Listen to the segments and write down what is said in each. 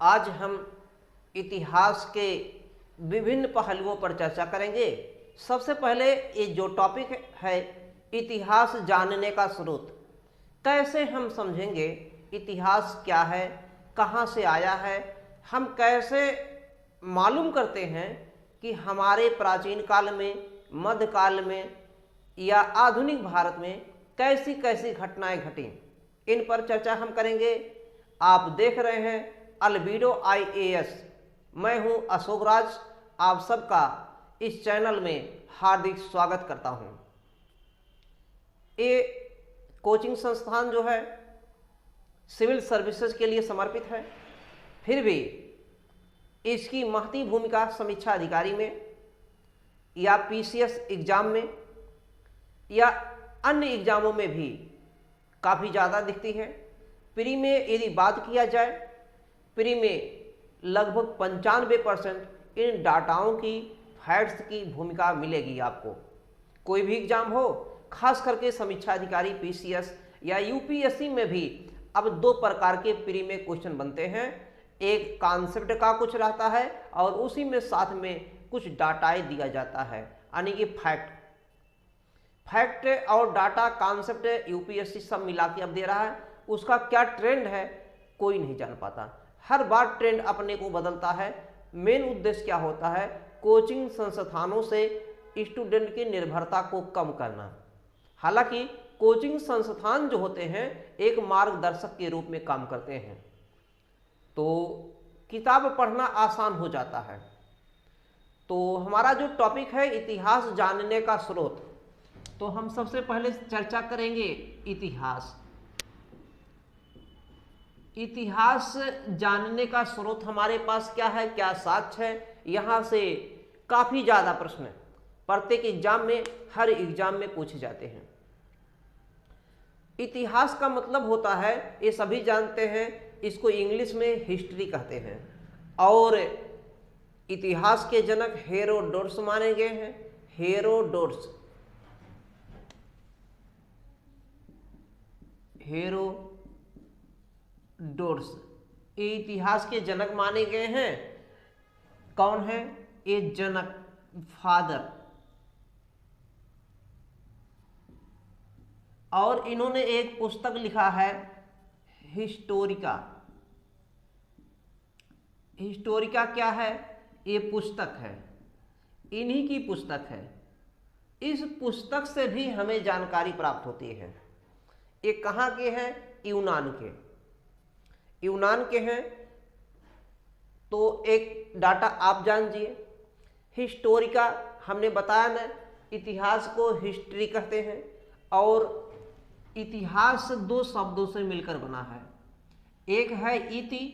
आज हम इतिहास के विभिन्न पहलुओं पर चर्चा करेंगे। सबसे पहले ये जो टॉपिक है, इतिहास जानने का स्रोत। कैसे हम समझेंगे इतिहास क्या है, कहाँ से आया है, हम कैसे मालूम करते हैं कि हमारे प्राचीन काल में, मध्यकाल में या आधुनिक भारत में कैसी कैसी घटनाएं घटी, इन पर चर्चा हम करेंगे। आप देख रहे हैं अल्बीडो IAS। मैं हूं अशोक राज, आप सबका इस चैनल में हार्दिक स्वागत करता हूं। ये कोचिंग संस्थान जो है सिविल सर्विसेज के लिए समर्पित है, फिर भी इसकी महती भूमिका समीक्षा अधिकारी में या PCS एग्जाम में या अन्य एग्जामों में भी काफ़ी ज़्यादा दिखती है। प्री में यदि बात किया जाए, प्री में लगभग 95% इन डाटाओं की, फैक्ट्स की भूमिका मिलेगी आपको। कोई भी एग्जाम हो, खास करके समीक्षा अधिकारी PCS या UPSC में भी अब दो प्रकार के प्री में क्वेश्चन बनते हैं। एक कॉन्सेप्ट का कुछ रहता है और उसी में साथ में कुछ डाटाए दिया जाता है, यानी कि फैक्ट और डाटा, कॉन्सेप्ट UPSC सब मिला के अब दे रहा है। उसका क्या ट्रेंड है कोई नहीं जान पाता, हर बार ट्रेंड अपने को बदलता है। मेन उद्देश्य क्या होता है, कोचिंग संस्थानों से स्टूडेंट की निर्भरता को कम करना। हालांकि कोचिंग संस्थान जो होते हैं एक मार्गदर्शक के रूप में काम करते हैं, तो किताब पढ़ना आसान हो जाता है। तो हमारा जो टॉपिक है इतिहास जानने का स्रोत, तो हम सबसे पहले चर्चा करेंगे इतिहास। इतिहास जानने का स्रोत हमारे पास क्या है, क्या साक्ष्य है, यहाँ से काफ़ी ज़्यादा प्रश्न प्रत्येक एग्जाम में, हर एग्जाम में पूछे जाते हैं। इतिहास का मतलब होता है, ये सभी जानते हैं, इसको इंग्लिश में हिस्ट्री कहते हैं। और इतिहास के जनक हेरोडोटस माने गए हैं। हेरोडोटस ये इतिहास के जनक माने गए हैं। कौन है ये जनक, फादर। और इन्होंने एक पुस्तक लिखा है हिस्टोरिका। हिस्टोरिका क्या है, ये पुस्तक है, इन्हीं की पुस्तक है। इस पुस्तक से भी हमें जानकारी प्राप्त होती है। ये कहाँ के हैं, यूनान के। यूनान के हैं, तो एक डाटा आप जानिए। हिस्टोरिका हमने बताया ना, इतिहास को हिस्ट्री कहते हैं। और इतिहास दो शब्दों से मिलकर बना है, एक है इति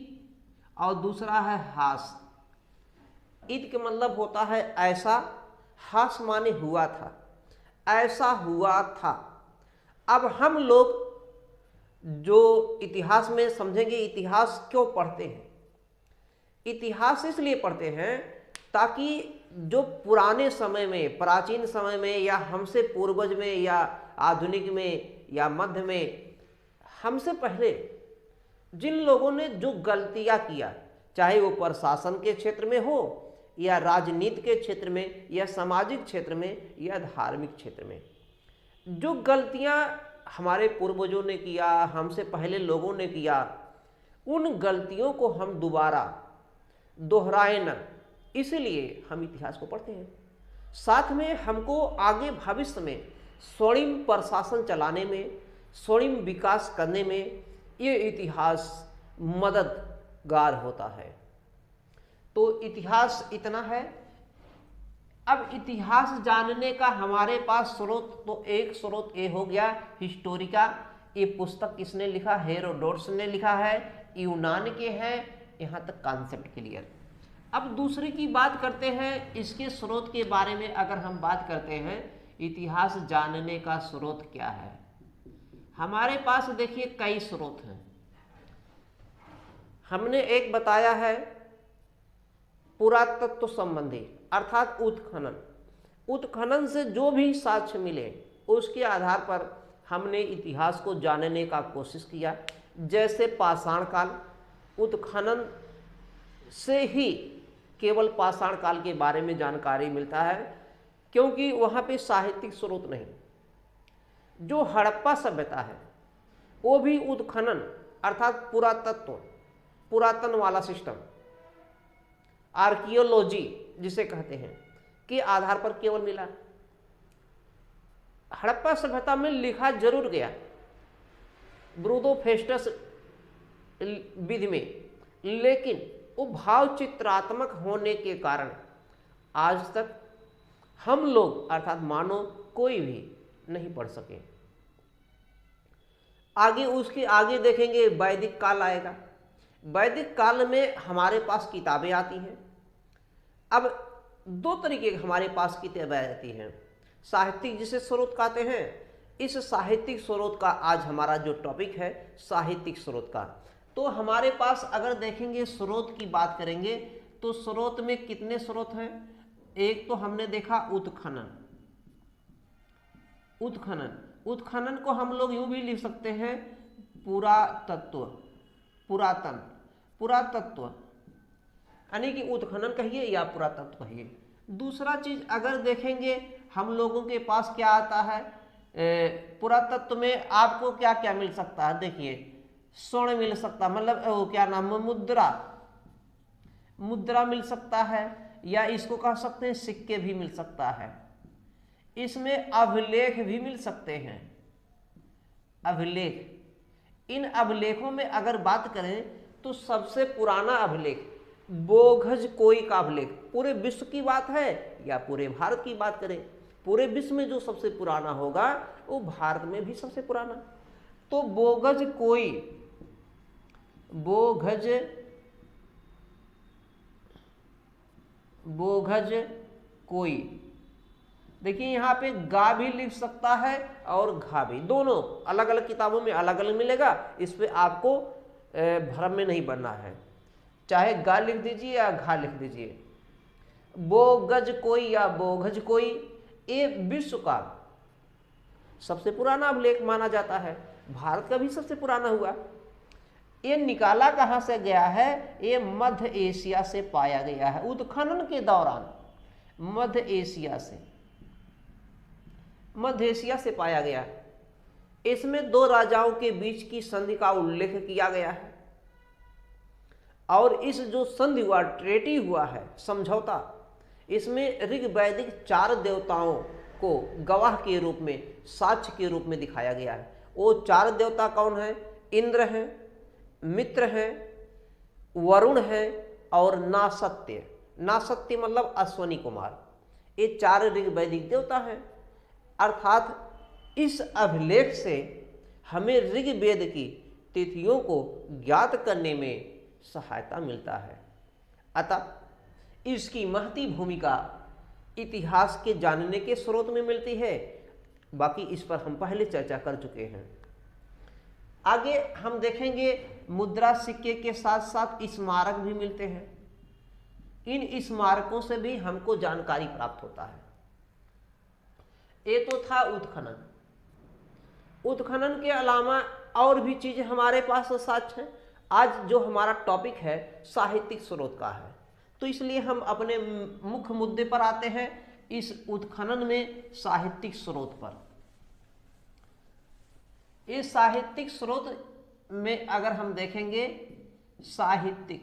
और दूसरा है हास। इत के मतलब होता है ऐसा, हास माने हुआ था, ऐसा हुआ था। अब हम लोग जो इतिहास में समझेंगे, इतिहास क्यों पढ़ते हैं। इतिहास इसलिए पढ़ते हैं ताकि जो पुराने समय में, प्राचीन समय में या हमसे पूर्वज में या आधुनिक में या मध्य में, हमसे पहले जिन लोगों ने जो गलतियां किया, चाहे वो प्रशासन के क्षेत्र में हो या राजनीति के क्षेत्र में या सामाजिक क्षेत्र में या धार्मिक क्षेत्र में, जो गलतियां हमारे पूर्वजों ने किया, हमसे पहले लोगों ने किया, उन गलतियों को हम दोबारा दोहराए न, इसलिए हम इतिहास को पढ़ते हैं। साथ में हमको आगे भविष्य में स्वर्णिम प्रशासन चलाने में, स्वर्णिम विकास करने में ये इतिहास मददगार होता है। तो इतिहास इतना है। अब इतिहास जानने का हमारे पास स्रोत, तो एक स्रोत ये हो गया हिस्टोरिका। ये पुस्तक किसने लिखा, हेरोडोटस ने लिखा है, यूनान के हैं। यहाँ तक कॉन्सेप्ट क्लियर। अब दूसरी की बात करते हैं, इसके स्रोत के बारे में अगर हम बात करते हैं, इतिहास जानने का स्रोत क्या है। हमारे पास देखिए कई स्रोत हैं। हमने एक बताया है पुरातत्व संबंधी, अर्थात उत्खनन। उत्खनन से जो भी साक्ष्य मिले उसके आधार पर हमने इतिहास को जानने का कोशिश किया। जैसे पाषाण काल, उत्खनन से ही केवल पाषाण काल के बारे में जानकारी मिलता है, क्योंकि वहाँ पे साहित्यिक स्रोत नहीं। जो हड़प्पा सभ्यता है वो भी उत्खनन अर्थात पुरातत्व, पुरातन वाला सिस्टम, आर्कियोलॉजी जिसे कहते हैं, के आधार पर केवल मिला। हड़प्पा सभ्यता में लिखा जरूर गया ब्रूदोफेस्टस विधि में, लेकिन वो भाव चित्रात्मक होने के कारण आज तक हम लोग अर्थात मानव कोई भी नहीं पढ़ सके। आगे उसके आगे देखेंगे वैदिक काल आएगा। वैदिक काल में हमारे पास किताबें आती हैं। अब दो तरीके की हमारे पास किताबें आती हैं, साहित्यिक जिसे स्रोत कहते हैं। इस साहित्यिक स्रोत का आज हमारा जो टॉपिक है साहित्यिक स्रोत का। तो हमारे पास अगर देखेंगे स्रोत की बात करेंगे तो स्रोत में कितने स्रोत हैं? एक तो हमने देखा उत्खनन। उत्खनन, उत्खनन को हम लोग यूं भी लिख सकते हैं पुरातत्व, पुरातन, पुरातत्व, यानी कि उत्खनन कहिए या पुरातत्व कहिए। दूसरा चीज अगर देखेंगे हम लोगों के पास क्या आता है, पुरातत्व में आपको क्या क्या मिल सकता है? देखिए स्वर्ण मिल सकता, मतलब क्या नाम है, मुद्रा, मुद्रा मिल सकता है, या इसको कह सकते हैं सिक्के भी मिल सकता है। इसमें अभिलेख भी मिल सकते हैं, अभिलेख। इन अभिलेखों में अगर बात करें तो सबसे पुराना अभिलेख बोघज कोई का अभिलेख, पूरे विश्व की बात है या पूरे भारत की बात करें, पूरे विश्व में जो सबसे पुराना होगा वो भारत में भी सबसे पुराना। तो बोघज कोई, बोघज, बोघज कोई, देखिए यहाँ पे गा भी लिख सकता है और घा भी, दोनों अलग अलग किताबों में अलग अलग मिलेगा। इस पे आपको भ्रम में नहीं बनना है, चाहे गा लिख दीजिए या घा लिख दीजिए। बोगज कोई या बोघज कोई ये विश्व का सबसे पुराना अभिलेख माना जाता है, भारत का भी सबसे पुराना हुआ। ये निकाला कहाँ से गया है? ये मध्य एशिया से पाया गया है, उत्खनन के दौरान मध्य एशिया से, मध्य एशिया से पाया गया। इसमें दो राजाओं के बीच की संधि का उल्लेख किया गया है, और इस जो संधि हुआ, ट्रेटी हुआ है, समझौता, इसमें ऋग वैदिक 4 देवताओं को गवाह के रूप में, साक्ष्य के रूप में दिखाया गया है। वो 4 देवता कौन है? इंद्र हैं, मित्र हैं, वरुण हैं और नासत्य। नासत्य मतलब अश्वनी कुमार। ये 4 ऋग वैदिक देवता हैं। अर्थात इस अभिलेख से हमें ऋग्वेद की तिथियों को ज्ञात करने में सहायता मिलता है। अतः इसकी महती भूमिका इतिहास के जानने के स्रोत में मिलती है। बाकी इस पर हम पहले चर्चा कर चुके हैं। आगे हम देखेंगे मुद्रा, सिक्के के साथ साथ स्मारक भी मिलते हैं। इन स्मारकों से भी हमको जानकारी प्राप्त होता है। ये तो था उत्खनन। उत्खनन के अलावा और भी चीजें हमारे पास साक्ष्य हैं। आज जो हमारा टॉपिक है साहित्यिक स्रोत का है, तो इसलिए हम अपने मुख्य मुद्दे पर आते हैं, इस उत्खनन में साहित्यिक स्रोत पर। इस साहित्यिक स्रोत में अगर हम देखेंगे साहित्यिक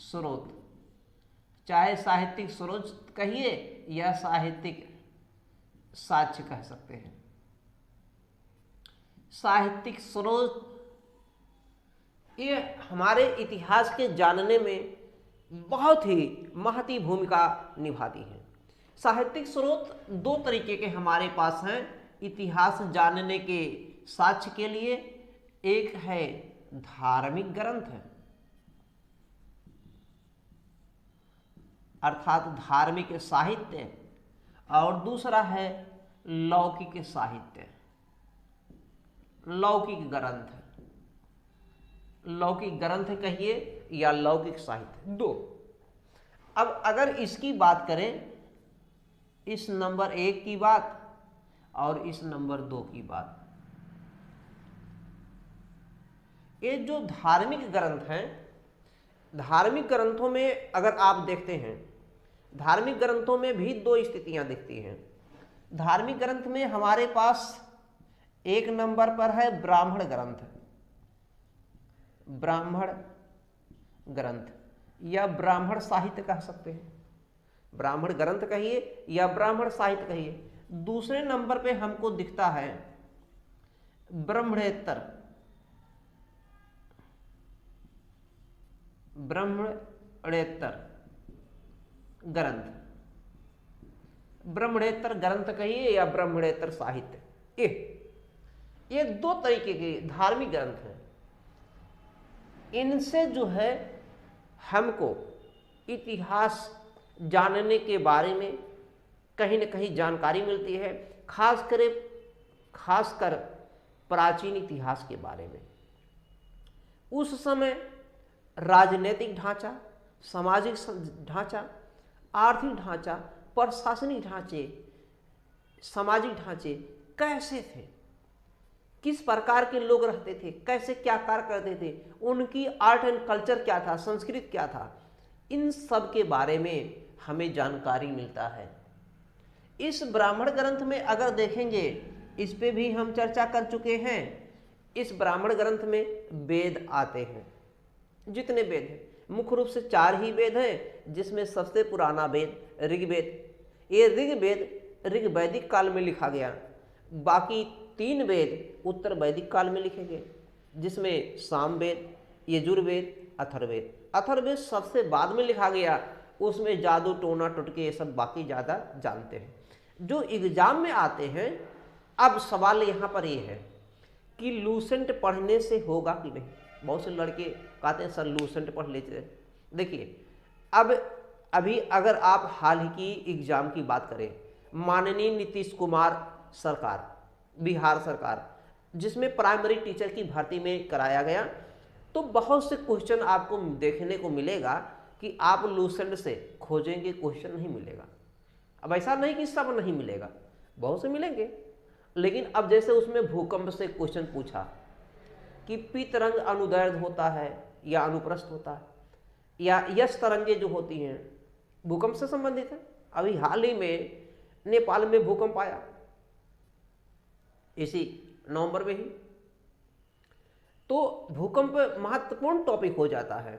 स्रोत, चाहे साहित्यिक स्रोत कहिए या साहित्यिक साक्ष्य कह सकते हैं। साहित्यिक स्रोत ये हमारे इतिहास के जानने में बहुत ही महती भूमिका निभाती हैं। साहित्यिक स्रोत 2 तरीके के हमारे पास हैं इतिहास जानने के साक्ष्य के लिए। एक है धार्मिक ग्रंथ, अर्थात धार्मिक साहित्य, और दूसरा है लौकिक साहित्य, लौकिक ग्रंथ। लौकिक ग्रंथ कहिए या लौकिक साहित्य, 2। अब अगर इसकी बात करें, इस नंबर 1 की बात और इस नंबर 2 की बात, ये जो धार्मिक ग्रंथ हैं, धार्मिक ग्रंथों में अगर आप देखते हैं, धार्मिक ग्रंथों में भी दो स्थितियां दिखती हैं। धार्मिक ग्रंथ में हमारे पास एक नंबर पर है ब्राह्मण ग्रंथ, ब्राह्मण ग्रंथ या ब्राह्मण साहित्य कह सकते हैं, ब्राह्मण ग्रंथ कहिए या ब्राह्मण साहित्य कहिए। दूसरे नंबर पे हमको दिखता है ब्रह्मणेतर, ब्रह्मणेतर ग्रंथ, ब्रह्मणेतर ग्रंथ कहिए या ब्रह्मणेतर साहित्य। ये दो तरीके के धार्मिक ग्रंथ हैं। इनसे जो है हमको इतिहास जानने के बारे में कहीं न कहीं जानकारी मिलती है, खासकर प्राचीन इतिहास के बारे में। उस समय राजनीतिक ढांचा, सामाजिक ढांचा, आर्थिक ढांचा, प्रशासनिक ढांचे, सामाजिक ढांचे कैसे थे, किस प्रकार के लोग रहते थे, कैसे क्या कार्य करते थे, उनकी आर्ट एंड कल्चर क्या था, संस्कृति क्या था, इन सब के बारे में हमें जानकारी मिलता है। इस ब्राह्मण ग्रंथ में अगर देखेंगे, इस पे भी हम चर्चा कर चुके हैं। इस ब्राह्मण ग्रंथ में वेद आते हैं, जितने वेद हैं मुख्य रूप से 4 ही वेद हैं, जिसमें सबसे पुराना वेद ऋग्वेद। ये ऋग्वेद ऋग्वैदिक काल में लिखा गया, बाकी 3 वेद उत्तर वैदिक काल में लिखे गए, जिसमें सामवेद, यजुर्वेद, अथर्ववेद। अथर्ववेद सबसे बाद में लिखा गया, उसमें जादू टोना टुटके ये सब बाकी ज़्यादा जानते हैं, जो एग्जाम में आते हैं। अब सवाल यहाँ पर ये है कि लूसेंट पढ़ने से होगा कि नहीं। बहुत से लड़के कहते हैं सर लूसेंट पढ़ लेते हैं। देखिए, अब अभी अगर आप हाल ही की एग्जाम की बात करें, माननीय नीतीश कुमार सरकार, बिहार सरकार, जिसमें प्राइमरी टीचर की भर्ती में कराया गया, तो बहुत से क्वेश्चन आपको देखने को मिलेगा कि आप लूसेंट से खोजेंगे, क्वेश्चन नहीं मिलेगा। अब ऐसा नहीं कि सब नहीं मिलेगा, बहुत से मिलेंगे, लेकिन अब जैसे उसमें भूकंप से क्वेश्चन पूछा कि पी तरंग अनुदैर्घ्य होता है या अनुप्रस्थ होता है, या यश तरंगे जो होती हैं भूकंप से संबंधित है। अभी हाल ही में नेपाल में भूकंप आया, इसी नवंबर में ही, तो भूकंप महत्वपूर्ण टॉपिक हो जाता है।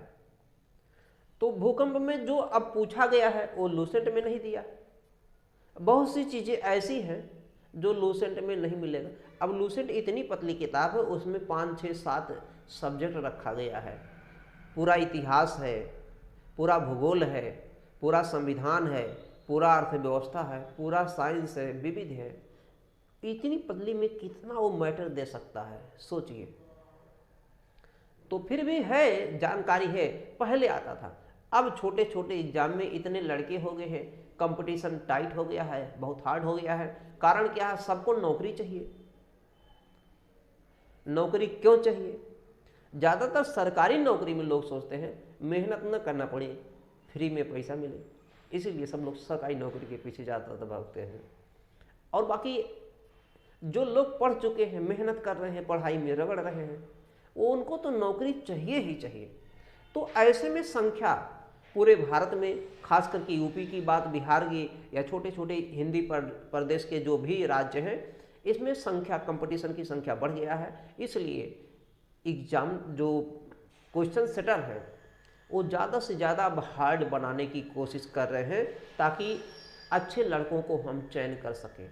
तो भूकंप में जो अब पूछा गया है वो लूसेंट में नहीं दिया। बहुत सी चीज़ें ऐसी हैं जो लूसेंट में नहीं मिलेगा। अब लूसेंट इतनी पतली किताब है, उसमें 5, 6, 7 सब्जेक्ट रखा गया है। पूरा इतिहास है, पूरा भूगोल है, पूरा संविधान है, पूरा अर्थव्यवस्था है, पूरा साइंस है, विविध है। इतनी पतली में कितना वो मैटर दे सकता है, सोचिए। तो फिर भी है, जानकारी है, पहले आता था। अब छोटे छोटे एग्जाम में इतने लड़के हो गए हैं, कंपटीशन टाइट हो गया है, बहुत हार्ड हो गया है। कारण क्या है? सबको नौकरी चाहिए। नौकरी क्यों चाहिए? ज़्यादातर सरकारी नौकरी में लोग सोचते हैं मेहनत न करना पड़े, फ्री में पैसा मिले, इसीलिए सब लोग सरकारी नौकरी के पीछे ज़्यादातर भागते हैं। और बाकी जो लोग पढ़ चुके हैं, मेहनत कर रहे हैं, पढ़ाई में रगड़ रहे हैं, वो उनको तो नौकरी चाहिए ही चाहिए। तो ऐसे में संख्या पूरे भारत में, खास करके यूपी की बात, बिहार की, या छोटे छोटे हिंदी प्रदेश के जो भी राज्य हैं, इसमें संख्या, कंपटीशन की संख्या बढ़ गया है। इसलिए एग्जाम जो क्वेश्चन सेटर हैं वो ज़्यादा से ज़्यादा अब हार्ड बनाने की कोशिश कर रहे हैं, ताकि अच्छे लड़कों को हम चयन कर सकें।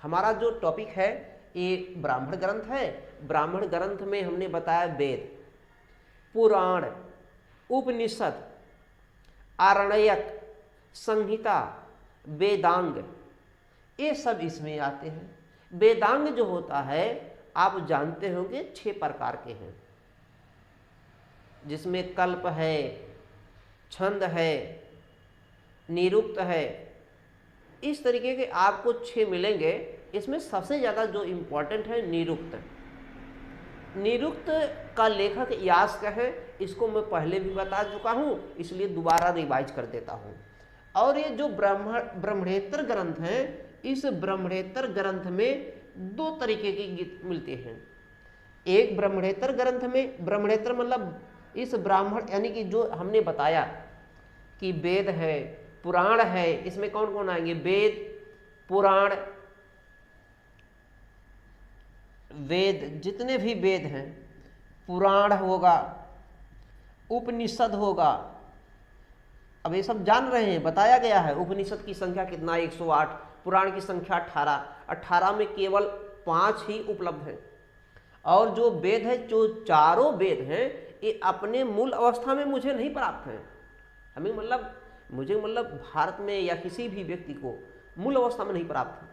हमारा जो टॉपिक है ये ब्राह्मण ग्रंथ है। ब्राह्मण ग्रंथ में हमने बताया वेद, पुराण, उपनिषद, आरण्यक, संहिता, वेदांग, ये सब इसमें आते हैं। वेदांग जो होता है आप जानते होंगे 6 प्रकार के हैं, जिसमें कल्प है, छंद है, निरुक्त है, इस तरीके के आपको 6 मिलेंगे। इसमें सबसे ज़्यादा जो इम्पोर्टेंट है निरुक्त। निरुक्त का लेखक यास्क है, इसको मैं पहले भी बता चुका हूँ, इसलिए दोबारा रिवाइज कर देता हूँ। और ये जो ब्रह्मणेतर ग्रंथ हैं, इस ब्रह्मणेतर ग्रंथ में 2 तरीके के गीत मिलते हैं। एक ब्रह्मणेतर ग्रंथ में, ब्रह्मणेतर मतलब इस ब्राह्मण यानी कि जो हमने बताया कि वेद है, पुराण है, इसमें कौन कौन आएंगे? वेद, पुराण, वेद, जितने भी वेद हैं, पुराण होगा, उपनिषद होगा। अब ये सब जान रहे हैं, बताया गया है। उपनिषद की संख्या कितना? 108। पुराण की संख्या 18। 18 में केवल 5 ही उपलब्ध है। और जो वेद है, जो चारों वेद हैं, ये अपने मूल अवस्था में मुझे नहीं प्राप्त हैं। हमें मतलब मुझे मतलब भारत में या किसी भी व्यक्ति को मूल अवस्था में नहीं प्राप्त है।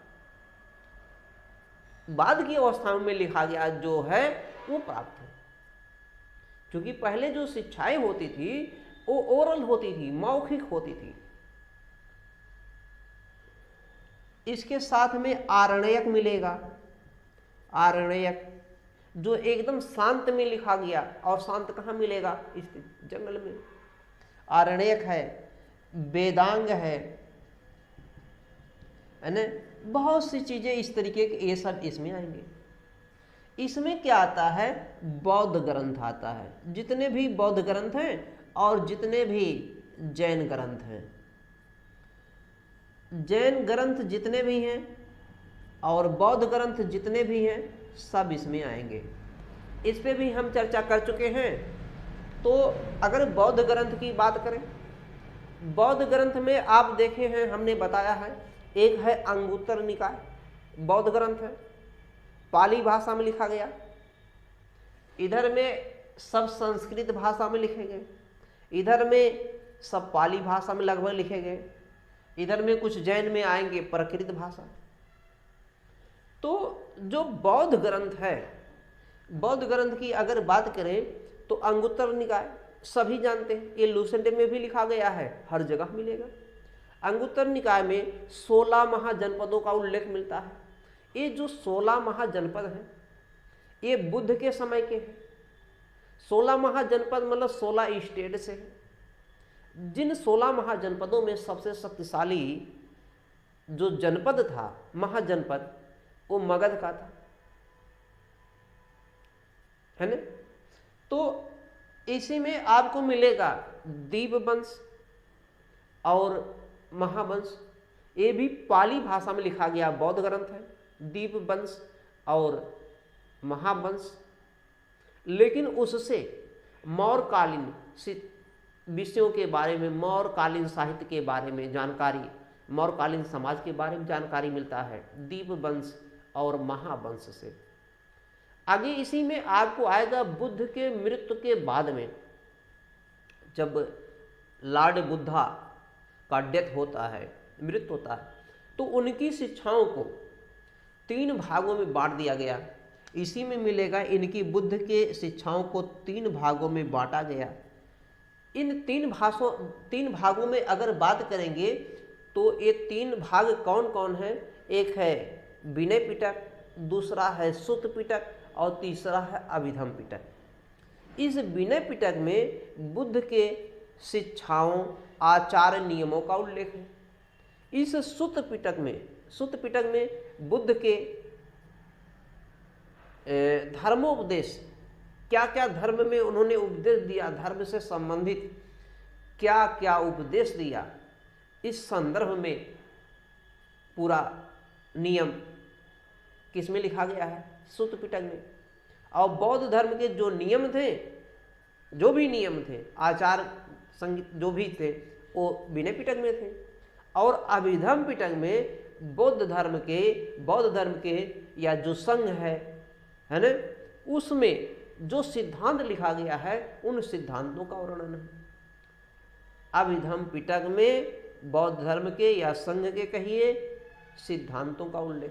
बाद की अवस्था में लिखा गया जो है वो प्राप्त है। क्योंकि पहले जो शिक्षाएं होती थी वो ओरल होती थी, मौखिक होती थी। इसके साथ में आरण्यक मिलेगा। आरण्यक जो एकदम शांत में लिखा गया, और शांत कहाँ मिलेगा? इस जंगल में। आरण्यक है, वेदांग है ना, बहुत सी चीजें इस तरीके के, ये सब इसमें आएंगे। इसमें क्या आता है? बौद्ध ग्रंथ आता है। जितने भी बौद्ध ग्रंथ हैं और जितने भी जैन ग्रंथ हैं, जैन ग्रंथ जितने भी हैं और बौद्ध ग्रंथ जितने भी हैं, सब इसमें आएंगे। इस पे भी हम चर्चा कर चुके हैं। तो अगर बौद्ध ग्रंथ की बात करें, बौद्ध ग्रंथ में आप देखे हैं, हमने बताया है, एक है अंगुत्तर निकाय, बौद्ध ग्रंथ है, पाली भाषा में लिखा गया। इधर में सब संस्कृत भाषा में लिखे गए, इधर में सब पाली भाषा में लगभग लिखे गए, इधर में कुछ जैन में आएंगे प्राकृत भाषा। तो जो बौद्ध ग्रंथ है, बौद्ध ग्रंथ की अगर बात करें तो अंगुत्तर निकाय सभी जानते हैं, ये लूसेंट में भी लिखा गया है, हर जगह मिलेगा। अंगुत्तर निकाय में 16 महाजनपदों का उल्लेख मिलता है। ये जो 16 महाजनपद हैं, ये बुद्ध के समय के हैं। 16 महाजनपद मतलब 16 स्टेट से है। जिन 16 महाजनपदों में सबसे शक्तिशाली जो जनपद था, महाजनपद, वो मगध का था, है ना। तो इसी में आपको मिलेगा दीपवंश और महावंश। ये भी पाली भाषा में लिखा गया बौद्ध ग्रंथ है, दीपवंश और महावंश। लेकिन उससे मौर्यकालीन विषयों के बारे में, मौर्यकालीन साहित्य के बारे में जानकारी, मौर्यकालीन समाज के बारे में जानकारी मिलता है दीपवंश और महावंश से। आगे इसी में आपको आएगा बुद्ध के मृत्यु के बाद में, जब लॉर्ड बुद्धा का डेथ होता है, मृत्यु होता है, तो उनकी शिक्षाओं को 3 भागों में बांट दिया गया। इसी में मिलेगा इनकी बुद्ध के शिक्षाओं को 3 भागों में बांटा गया। इन 3 भागों में अगर बात करेंगे तो ये 3 भाग कौन कौन है? एक है विनय पिटक, दूसरा है सुत्त पिटक और तीसरा है अभिधम पिटक। इस विनय पिटक में बुद्ध के शिक्षाओं, आचार, नियमों का उल्लेख है। इस सुत्त पिटक में बुद्ध के धर्मोपदेश, क्या क्या धर्म में उन्होंने उपदेश दिया, धर्म से संबंधित क्या क्या उपदेश दिया, इस संदर्भ में पूरा नियम किसमें लिखा गया है? सुत्त पिटक में। और बौद्ध धर्म के जो नियम थे, जो भी नियम थे, आचार संगीत जो भी थे, वो विनय पिटक में थे। और अभिधम पिटक में बौद्ध धर्म के या जो संघ है ना, उसमें जो सिद्धांत लिखा गया है, उन सिद्धांतों का वर्णन है। अभिधम पिटक में बौद्ध धर्म के या संघ के कहिए सिद्धांतों का उल्लेख,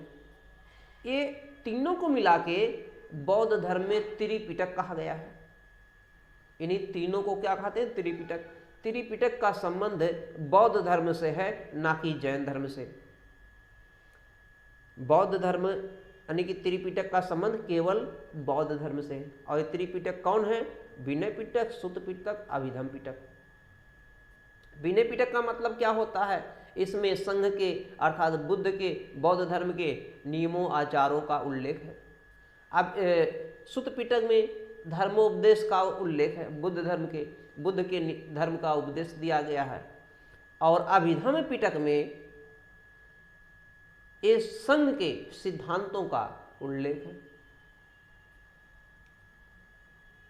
ये तीनों को मिला के बौद्ध धर्म में त्रिपिटक कहा गया है। इन्हीं तीनों को क्या कहते हैं? त्रिपिटक। त्रिपिटक का संबंध बौद्ध धर्म से है, ना कि जैन धर्म से। बौद्ध धर्म यानी कि त्रिपिटक का संबंध केवल बौद्ध धर्म से है। और ये त्रिपिटक कौन है? विनय पिटक, सुत्त पिटक, अभिधम पिटक। विनय पिटक का मतलब क्या होता है? इसमें संघ के अर्थात बुद्ध के, बौद्ध धर्म के नियमों, आचारों का उल्लेख है। अब सुत्त पिटक में धर्मोपदेश का उल्लेख है, बुद्ध के धर्म का उपदेश दिया गया है। और अभिधम्म पिटक में ये संघ के सिद्धांतों का उल्लेख है।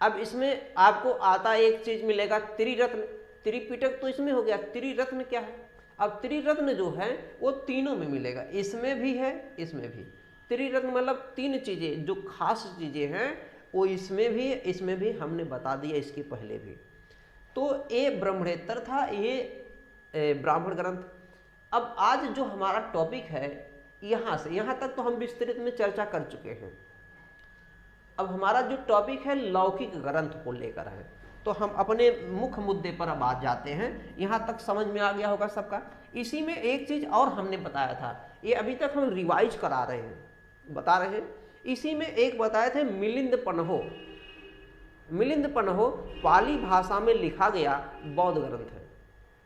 अब इसमें आपको आता एक चीज मिलेगा, त्रिरत्न। त्रिपिटक तो इसमें हो गया, त्रिरत्न क्या है? अब त्रिरत्न जो है वो तीनों में मिलेगा, इसमें भी है, इसमें भी। त्रिरत्न मतलब तीन चीजें जो खास चीजें हैं वो इसमें भी, इसमें भी हमने बता दिया इसके पहले भी। तो ये ब्रह्मणेतर था, ये ब्राह्मण ग्रंथ। अब आज जो हमारा टॉपिक है यहाँ से यहाँ तक तो हम विस्तृत में चर्चा कर चुके हैं। अब हमारा जो टॉपिक है लौकिक ग्रंथ को लेकर है, तो हम अपने मुख्य मुद्दे पर अब आ जाते हैं। यहाँ तक समझ में आ गया होगा सबका। इसी में एक चीज और हमने बताया था, ये अभी तक हम रिवाइज करा रहे हैं, बता रहे हैं। इसी में एक बताए थे मिलिंद पन्हो। मिलिंद पन्हो पाली भाषा में लिखा गया बौद्ध ग्रंथ है।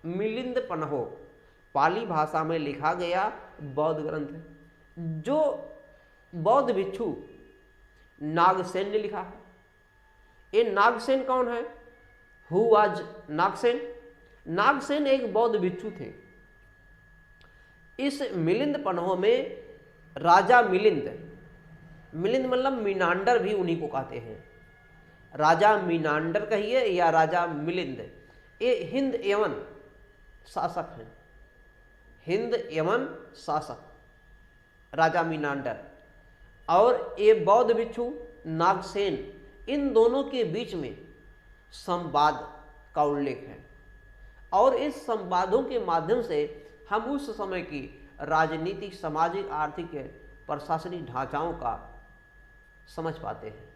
मिलिंद पन्हो पाली भाषा में लिखा गया बौद्ध ग्रंथ है, जो बौद्ध भिक्षु नागसेन ने लिखा है। ये नागसेन कौन है? Who was Nagasena? नागसेन एक बौद्ध भिक्षु थे। इस मिलिंद पन्हो में राजा मिलिंद, मिलिंद मतलब मीनांडर भी उन्हीं को कहते हैं, राजा मीनांडर कहिए या राजा मिलिंद, ये हिंद यवन शासक हैं। हिंद यवन शासक राजा मीनांडर और ये बौद्ध भिक्षु नागसेन, इन दोनों के बीच में संवाद का उल्लेख है। और इस संवादों के माध्यम से हम उस समय की राजनीतिक, सामाजिक, आर्थिक, प्रशासनिक ढांचाओं का समझ पाते हैं।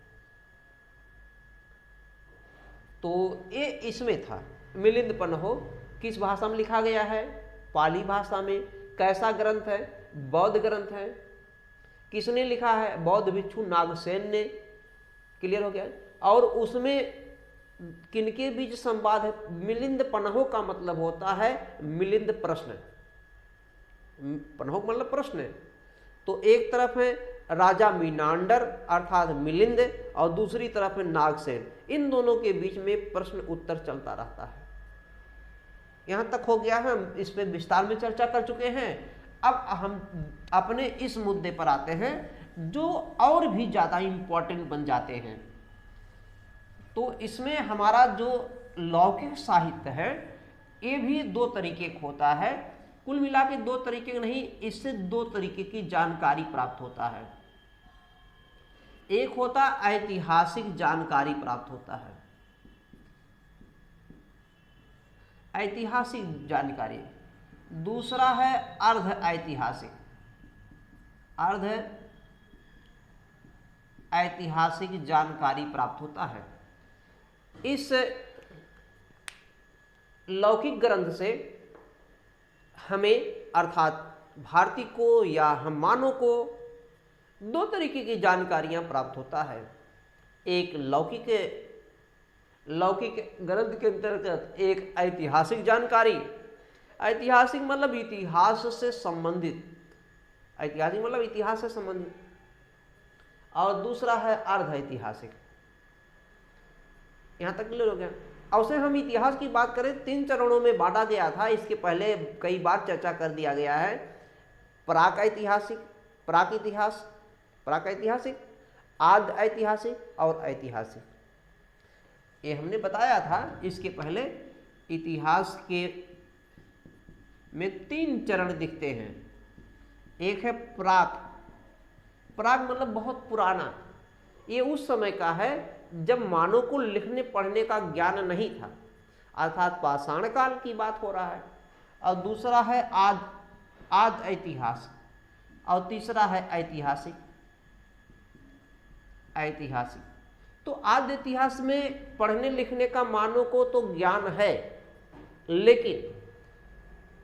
तो ये इसमें था। मिलिंद पन्हो किस भाषा में लिखा गया है? पाली भाषा में। कैसा ग्रंथ है? बौद्ध ग्रंथ है। किसने लिखा है? बौद्ध भिक्षु नागसेन ने। क्लियर हो गया? और उसमें किनके बीच संवाद है? मिलिंद पन्हो का मतलब होता है मिलिंद प्रश्न। पन्हो मतलब प्रश्न है। तो एक तरफ है राजा मीनांडर अर्थात मिलिंद और दूसरी तरफ है नागसेन। इन दोनों के बीच में प्रश्न उत्तर चलता रहता है। यहां तक हो गया है, हम इस पे विस्तार में चर्चा कर चुके हैं। अब हम अपने इस मुद्दे पर आते हैं जो और भी ज्यादा इंपॉर्टेंट बन जाते हैं। तो इसमें हमारा जो लौकिक साहित्य है ये भी दो तरीके का होता है। कुल मिला के दो तरीके नहीं, इससे दो तरीके की जानकारी प्राप्त होता है। एक होता ऐतिहासिक जानकारी प्राप्त होता है, ऐतिहासिक जानकारी। दूसरा है अर्ध ऐतिहासिक। अर्ध ऐतिहासिक जानकारी प्राप्त होता है। इस लौकिक ग्रंथ से हमें अर्थात भारतीय को या हम मानव को दो तरीके की जानकारियां प्राप्त होता है। एक लौकिक ग्रंथ के अंतर्गत एक ऐतिहासिक जानकारी। ऐतिहासिक मतलब इतिहास से संबंधित, ऐतिहासिक मतलब इतिहास से संबंधित। और दूसरा है अर्ध ऐतिहासिक। यहां तक क्लियर हो गया? अवश्य हम इतिहास की बात करें, 3 चरणों में बांटा गया था। इसके पहले कई बार चर्चा कर दिया गया है। प्राक ऐतिहासिक, प्राक इतिहास, प्राक ऐतिहासिक, आद्य ऐतिहासिक और ऐतिहासिक। ये हमने बताया था इसके पहले। इतिहास के में 3 चरण दिखते हैं। एक है प्राक। प्राक मतलब बहुत पुराना। ये उस समय का है जब मानव को लिखने पढ़ने का ज्ञान नहीं था, अर्थात पाषाण काल की बात हो रहा है। और दूसरा है आद ऐतिहास और तीसरा है ऐतिहासिक। ऐतिहासिक तो आद्य इतिहास में पढ़ने लिखने का मानव को तो ज्ञान है, लेकिन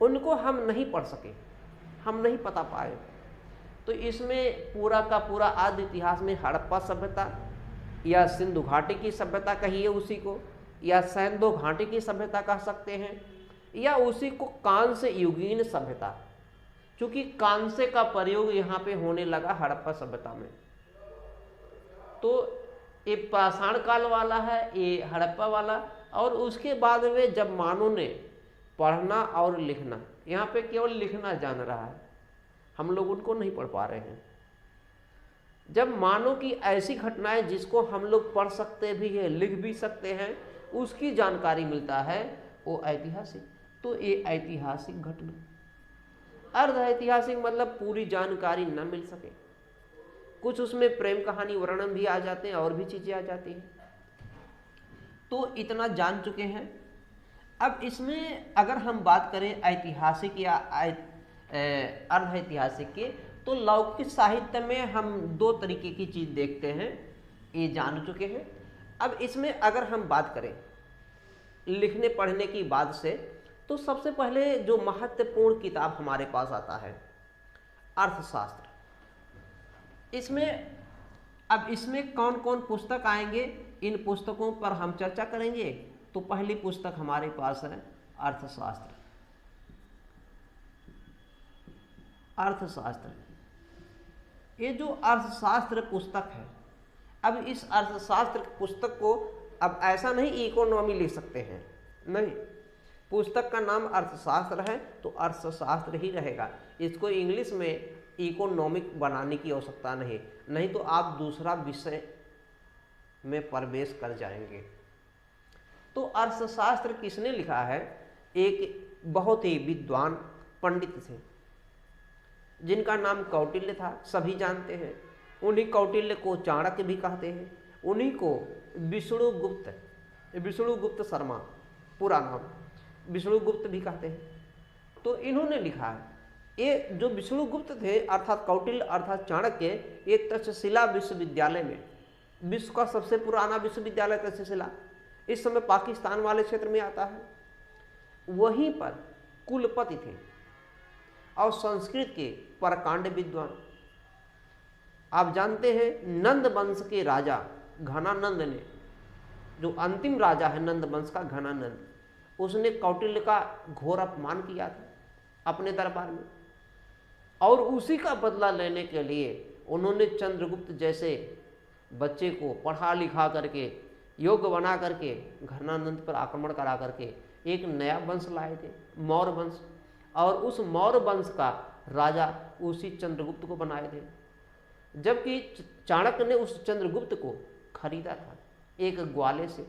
उनको हम नहीं पढ़ सके, हम नहीं पता पाए। तो इसमें पूरा का पूरा आद्य इतिहास में हड़प्पा सभ्यता या सिंधु घाटी की सभ्यता कहिए उसी को, या सैंधो घाटी की सभ्यता कह सकते हैं, या उसी को कांस्य युगीन सभ्यता, क्योंकि कांस्य का प्रयोग यहाँ पे होने लगा हड़प्पा सभ्यता में। तो ये पाषाण काल वाला है, ये हड़प्पा वाला। और उसके बाद में जब मानव ने पढ़ना और लिखना, यहाँ पे केवल लिखना जान रहा है, हम लोग उनको नहीं पढ़ पा रहे हैं। जब मानव की ऐसी घटनाएं जिसको हम लोग पढ़ सकते भी हैं, लिख भी सकते हैं, उसकी जानकारी मिलता है, वो ऐतिहासिक। तो ये ऐतिहासिक घटना। अर्ध ऐतिहासिक मतलब पूरी जानकारी न मिल सके, कुछ उसमें प्रेम कहानी वर्णन भी आ जाते हैं और भी चीजें आ जाती हैं। तो इतना जान चुके हैं। अब इसमें अगर हम बात करें ऐतिहासिक या अर्ध ऐतिहासिक के, तो लौकिक साहित्य में हम दो तरीके की चीज देखते हैं, ये जान चुके हैं। अब इसमें अगर हम बात करें लिखने पढ़ने की बात से, तो सबसे पहले जो महत्वपूर्ण किताब हमारे पास आता है अर्थशास्त्र। इसमें कौन कौन पुस्तक आएंगे, इन पुस्तकों पर हम चर्चा करेंगे। तो पहली पुस्तक हमारे पास है अर्थशास्त्र। अर्थशास्त्र, ये जो अर्थशास्त्र पुस्तक है, अब इस अर्थशास्त्र पुस्तक को अब ऐसा नहीं इकोनॉमी लिख सकते हैं, नहीं, पुस्तक का नाम अर्थशास्त्र है तो अर्थशास्त्र ही रहेगा। इसको इंग्लिश में इकोनॉमिक बनाने की आवश्यकता नहीं, नहीं तो आप दूसरा विषय में प्रवेश कर जाएंगे। तो अर्थशास्त्र किसने लिखा है? एक बहुत ही विद्वान पंडित थे जिनका नाम कौटिल्य था, सभी जानते हैं। उन्हीं कौटिल्य को चाणक्य भी कहते हैं, उन्हीं को विष्णुगुप्त शर्मा, पूरा नाम विष्णुगुप्त भी कहते हैं। तो इन्होंने लिखा है। ये जो विष्णुगुप्त थे अर्थात कौटिल्य अर्थात चाणक्य, ये तक्षशिला विश्वविद्यालय में, विश्व का सबसे पुराना विश्वविद्यालय तक्षशिला, इस समय पाकिस्तान वाले क्षेत्र में आता है, वहीं पर कुलपति थे और संस्कृत के प्रकांड विद्वान। आप जानते हैं नंद वंश के राजा घनानंद ने, जो अंतिम राजा है नंद वंश का घनानंद, उसने कौटिल्य का घोर अपमान किया था अपने दरबार में, और उसी का बदला लेने के लिए उन्होंने चंद्रगुप्त जैसे बच्चे को पढ़ा लिखा करके योग्य बना करके घनानंद पर आक्रमण करा करके एक नया वंश लाए थे, मौर्य वंश, और उस मौर्य वंश का राजा उसी चंद्रगुप्त को बनाए थे। जबकि चाणक्य ने उस चंद्रगुप्त को खरीदा था एक ग्वाले से।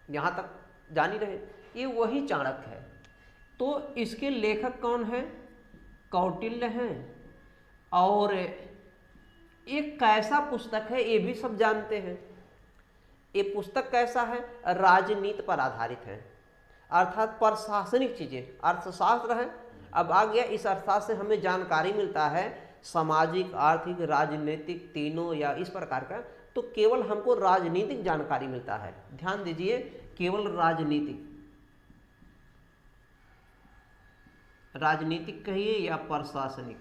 यहां तक जान ही रहे, ये वही चाणक्य है। तो इसके लेखक कौन है? कौटिल्य हैं। और एक कैसा पुस्तक है ये भी सब जानते हैं। ये पुस्तक कैसा है? राजनीति पर आधारित है, अर्थात प्रशासनिक चीजें, अर्थशास्त्र है। अब आ गया, इस अर्थशास्त्र से हमें जानकारी मिलता है सामाजिक, आर्थिक, राजनीतिक, तीनों या इस प्रकार का। तो केवल हमको राजनीतिक जानकारी मिलता है, ध्यान दीजिए, केवल राजनीतिक कहिए या प्रशासनिक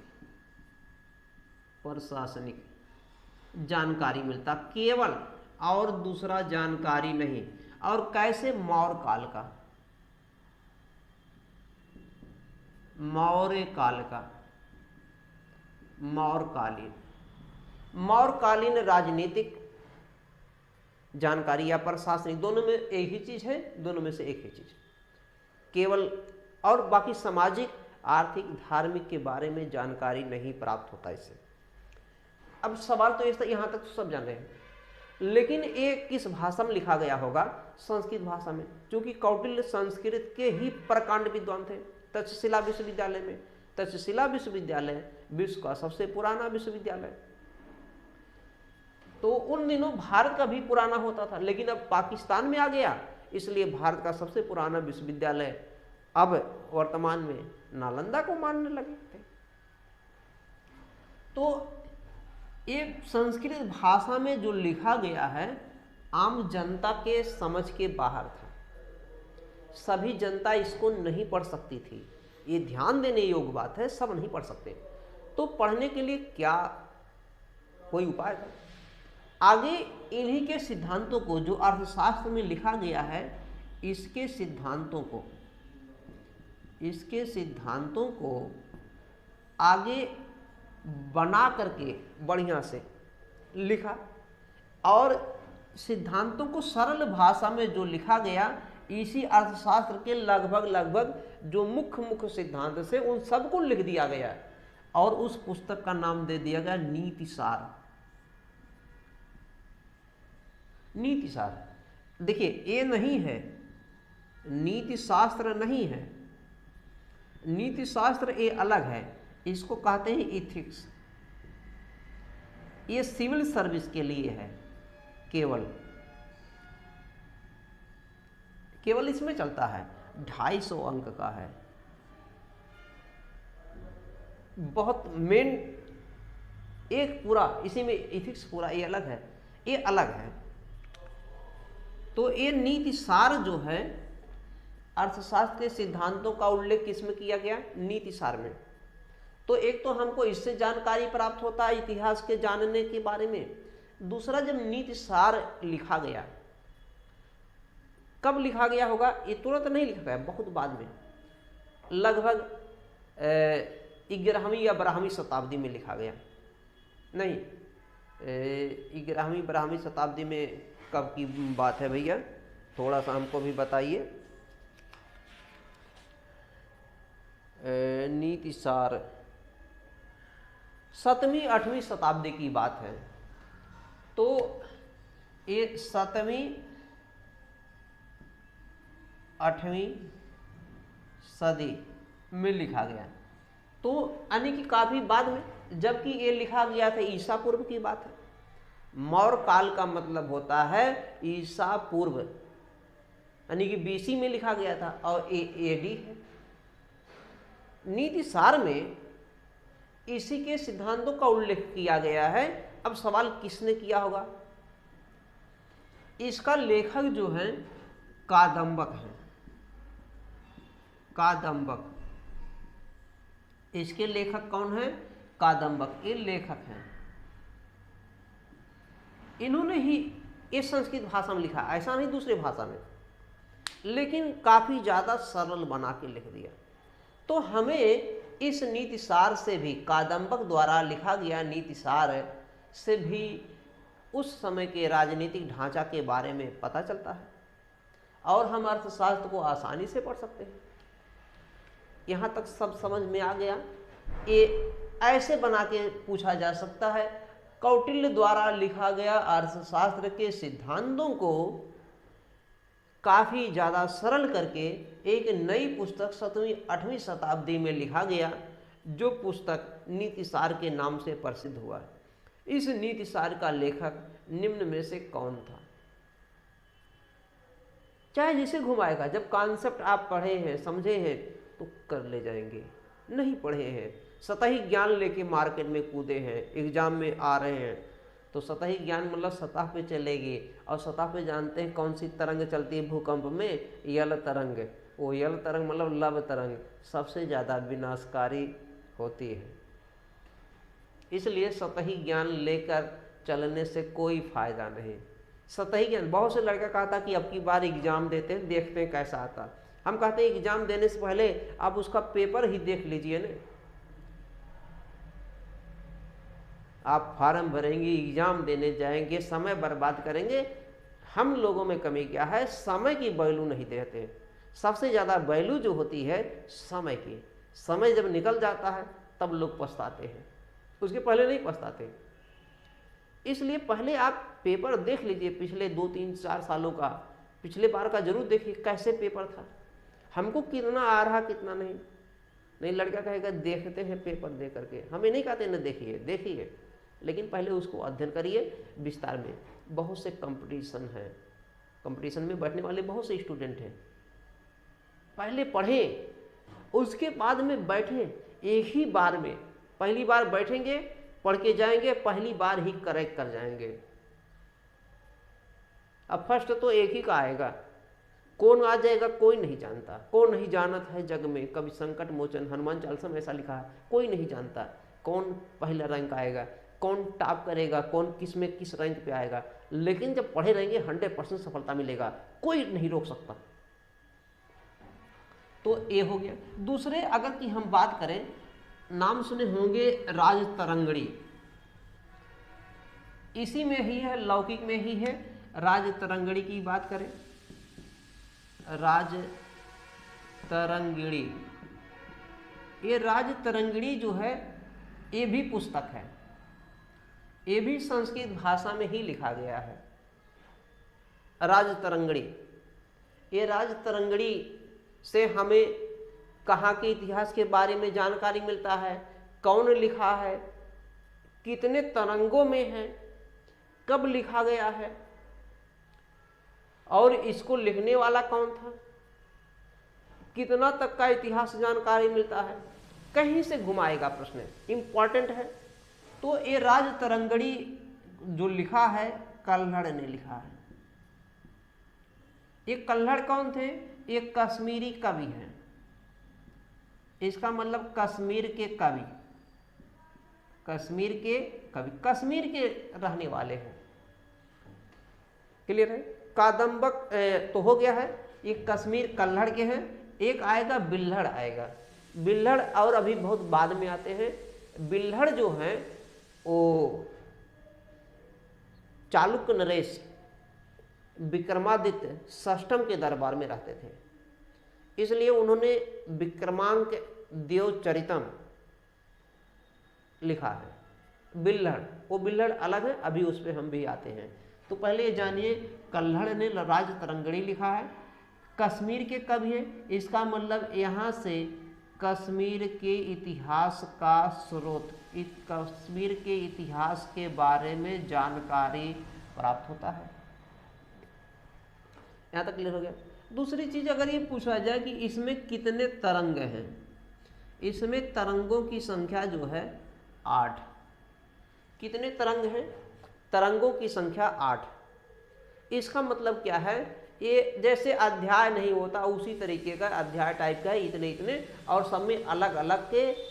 जानकारी मिलता केवल, और दूसरा जानकारी नहीं। और कैसे? मौर्यकालीन राजनीतिक जानकारी या प्रशासनिक, दोनों में एक ही चीज है, दोनों में से एक ही चीज केवल, और बाकी सामाजिक, आर्थिक, धार्मिक के बारे में जानकारी नहीं प्राप्त होता इससे। अब सवाल तो ऐसा, यहां तक तो सब जान रहे हैं, लेकिन ये किस भाषा में लिखा गया होगा? संस्कृत भाषा में, क्योंकि कौटिल्य संस्कृत के ही प्रकांड विद्वान थे तक्षशिला विश्वविद्यालय में। तक्षशिला विश्वविद्यालय विश्व का सबसे पुराना विश्वविद्यालय। तो उन दिनों भारत का भी पुराना होता था, लेकिन अब पाकिस्तान में आ गया, इसलिए भारत का सबसे पुराना विश्वविद्यालय अब वर्तमान में नालंदा को मानने लगे थे। तो ये संस्कृत भाषा में जो लिखा गया है आम जनता के समझ के बाहर था, सभी जनता इसको नहीं पढ़ सकती थी। ये ध्यान देने योग्य बात है, सब नहीं पढ़ सकते। तो पढ़ने के लिए क्या कोई उपाय था? आगे इन्हीं के सिद्धांतों को, जो अर्थशास्त्र में लिखा गया है, इसके सिद्धांतों को आगे बना करके बढ़िया से लिखा। और सिद्धांतों को सरल भाषा में जो लिखा गया, इसी अर्थशास्त्र के लगभग जो मुख्य सिद्धांत से उन सबको लिख दिया गया और उस पुस्तक का नाम दे दिया गया नीति सार। नीति सार, देखिए ये नहीं है, नीति शास्त्र नहीं है, नीति शास्त्र ये अलग है, इसको कहते हैं इथिक्स। ये सिविल सर्विस के लिए है, केवल इसमें चलता है, 250 अंक का है, बहुत मेन एक पूरा, इसी में इथिक्स पूरा, ये अलग है, ये अलग है। तो ये नीति सार जो है, अर्थशास्त्र के सिद्धांतों का उल्लेख किसमें किया गया? नीति सार में। तो एक तो हमको इससे जानकारी प्राप्त होता है इतिहास के जानने के बारे में। दूसरा, जब नीति सार लिखा गया, कब लिखा गया होगा? ये तुरंत नहीं लिखा गया, बहुत बाद में, लगभग 11वीं या 12वीं शताब्दी में लिखा गया। नहीं, 11वीं 12वीं शताब्दी में कब की बात है भैया? थोड़ा सा हमको भी बताइए। नीति सार 7वीं 8वीं शताब्दी की बात है। तो ये 7वीं 8वीं सदी में लिखा गया, तो यानी कि काफी बाद में, जबकि ये लिखा गया था ईसा पूर्व की बात है। मौर्य काल का मतलब होता है ईसा पूर्व, यानी कि बीसी में लिखा गया था, और एडी है। नीति सार में इसी के सिद्धांतों का उल्लेख किया गया है। अब सवाल किसने किया होगा? इसका लेखक जो है कादंबक है, कादंबक। इसके लेखक कौन है? कादंबक, ये लेखक हैं। इन्होंने ही ये संस्कृत भाषा में लिखा, ऐसा नहीं दूसरे भाषा में, लेकिन काफी ज्यादा सरल बना के लिख दिया। तो हमें इस नीति सार से भी, कादंबक द्वारा लिखा गया नीति सार से भी उस समय के राजनीतिक ढांचा के बारे में पता चलता है, और हम अर्थशास्त्र को आसानी से पढ़ सकते हैं। यहाँ तक सब समझ में आ गया। ये ऐसे बना के पूछा जा सकता है, कौटिल्य द्वारा लिखा गया अर्थशास्त्र के सिद्धांतों को काफी ज्यादा सरल करके एक नई पुस्तक 7वीं 8वीं शताब्दी में लिखा गया, जो पुस्तक नीति सार के नाम से प्रसिद्ध हुआ। इस नीति सार का लेखक निम्न में से कौन था? चाहे जिसे घुमाएगा, जब कॉन्सेप्ट आप पढ़े हैं, समझे हैं, तो कर ले जाएंगे। नहीं पढ़े हैं, सतही ज्ञान लेके मार्केट में कूदे हैं, एग्जाम में आ रहे हैं, तो सतही ज्ञान मतलब सतह पे चलेगी, और सतह पे जानते हैं कौन सी तरंग चलती है भूकंप में? यल तरंग। वो यल तरंग मतलब लव तरंग सबसे ज़्यादा विनाशकारी होती है। इसलिए सतही ज्ञान लेकर चलने से कोई फायदा नहीं। सतही ज्ञान, बहुत से लड़का कहता कि अब की बार एग्जाम देते हैं, देखते हैं कैसा आता। हम कहते हैं एग्जाम देने से पहले आप उसका पेपर ही देख लीजिए ना। आप फॉर्म भरेंगे, एग्जाम देने जाएंगे, समय बर्बाद करेंगे। हम लोगों में कमी क्या है? समय की वैल्यू नहीं देते। सबसे ज़्यादा वैल्यू जो होती है समय की। समय जब निकल जाता है तब लोग पछताते हैं, उसके पहले नहीं पछताते। इसलिए पहले आप पेपर देख लीजिए, पिछले 2 3 4 सालों का, पिछले बार का जरूर देखिए कैसे पेपर था, हमको कितना आ रहा कितना नहीं। नहीं, लड़का कहेगा देखते हैं पेपर दे करके, हमें नहीं कहते न देखिए, देखिए, लेकिन पहले उसको अध्ययन करिए विस्तार में। बहुत से कंपटीशन है, कंपटीशन में बैठने वाले बहुत से स्टूडेंट हैं। पहले पढ़ें, उसके बाद में बैठें। एक ही बार में, पहली बार बैठेंगे, पढ़ के जाएंगे, पहली बार ही करेक्ट कर जाएंगे। अब फर्स्ट तो एक ही का आएगा, कौन आ जाएगा कोई नहीं जानता। कौन नहीं जानत है जग में, कभी संकट मोचन, हनुमान चालीसा में ऐसा लिखा है। कोई नहीं जानता कौन पहला रैंक आएगा, कौन टॉप करेगा, कौन किस में किस रैंक पे आएगा। लेकिन जब पढ़े रहेंगे 100% सफलता मिलेगा, कोई नहीं रोक सकता। तो ये हो गया। दूसरे अगर की हम बात करें, नाम सुने होंगे राजतरंगिणी। इसी में ही है, लौकिक में ही है। राजतरंगिणी की बात करें, राजतरंगिणी, ये राजतरंगिणी जो है ये भी पुस्तक है, ये भी संस्कृत भाषा में ही लिखा गया है। राजतरंगिणी, ये राजतरंगिणी से हमें कहाँ के इतिहास के बारे में जानकारी मिलता है, कौन लिखा है, कितने तरंगों में है, कब लिखा गया है, और इसको लिखने वाला कौन था, कितना तक का इतिहास जानकारी मिलता है, कहीं से घुमाएगा प्रश्न, इंपॉर्टेंट है। तो ये राजतरंगिणी जो लिखा है कल्हड़ ने लिखा है। ये कल्हड़ कौन थे? ये कश्मीरी कवि हैं, इसका मतलब कश्मीर के कवि, कश्मीर के कवि, कश्मीर के रहने वाले हैं। क्लियर है? कादम्बक तो हो गया है, ये कश्मीर कल्हड़ के हैं। एक आएगा बिल्हड़ आएगा, बिल्हड़ और अभी बहुत बाद में आते हैं। बिल्हड़ जो हैं वो चालुक्य नरेश विक्रमादित्य षष्ठम के दरबार में रहते थे, इसलिए उन्होंने विक्रमांक देवचरितम लिखा है। बिल्हड़, वो बिल्हड़ अलग है, अभी उस पर हम भी आते हैं। तो पहले ये जानिए, कल्हड़ ने राजतरंगिणी लिखा है, कश्मीर के कवि हैं, इसका मतलब यहाँ से कश्मीर के इतिहास का स्रोत, कश्मीर के इतिहास के बारे में जानकारी प्राप्त होता है। यहाँ तक क्लियर हो गया। दूसरी चीज, अगर ये पूछा जाए कि इसमें कितने तरंग हैं, इसमें तरंगों की संख्या जो है 8। कितने तरंग हैं? तरंगों की संख्या 8। इसका मतलब क्या है? ये जैसे अध्याय नहीं होता उसी तरीके का अध्याय टाइप का है, इतने इतने, और सब में अलग अलग के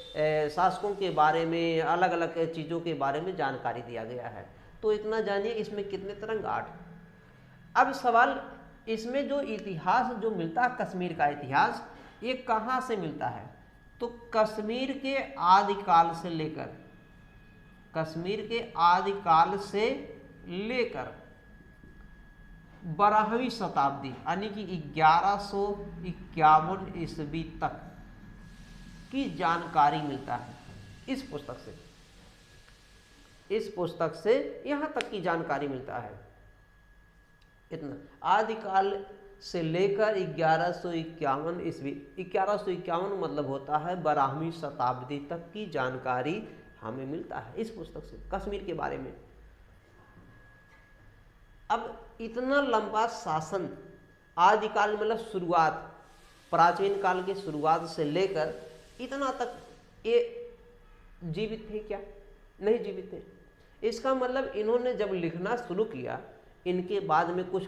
शासकों के बारे में, अलग अलग चीज़ों के बारे में जानकारी दिया गया है। तो इतना जानिए, इसमें कितने तरंग? 8। अब सवाल, इसमें जो इतिहास जो मिलता है, कश्मीर का इतिहास, ये कहाँ से मिलता है? तो कश्मीर के आदिकाल से लेकर, कश्मीर के आदिकाल से लेकर 12वीं शताब्दी यानी कि 1151 ईस्वी तक की जानकारी मिलता है इस पुस्तक से। इस पुस्तक से यहाँ तक की जानकारी मिलता है। इतना आदिकाल से लेकर 1151 ईस्वी, 1151 मतलब होता है 12वीं शताब्दी तक की जानकारी हमें मिलता है इस पुस्तक से, कश्मीर के बारे में। अब इतना लंबा शासन, आदिकाल मतलब शुरुआत, प्राचीन काल के शुरुआत से लेकर इतना तक, ये जीवित थे क्या? नहीं जीवित थे। इसका मतलब इन्होंने जब लिखना शुरू किया, इनके बाद में कुछ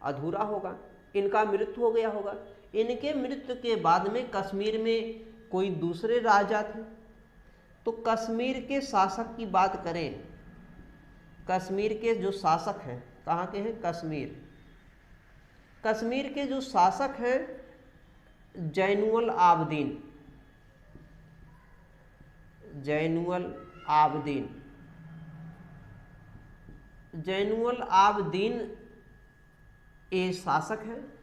अधूरा होगा, इनका मृत्यु हो गया होगा। इनके मृत्यु के बाद में कश्मीर में कोई दूसरे राजा थे। तो कश्मीर के शासक की बात करें, कश्मीर के जो शासक हैं, कहाँ के हैं? कश्मीर। कश्मीर के जो शासक हैं जैनुल आबदीन, जैनुल आबदीन, जैनुल आबदीन ये शासक हैं।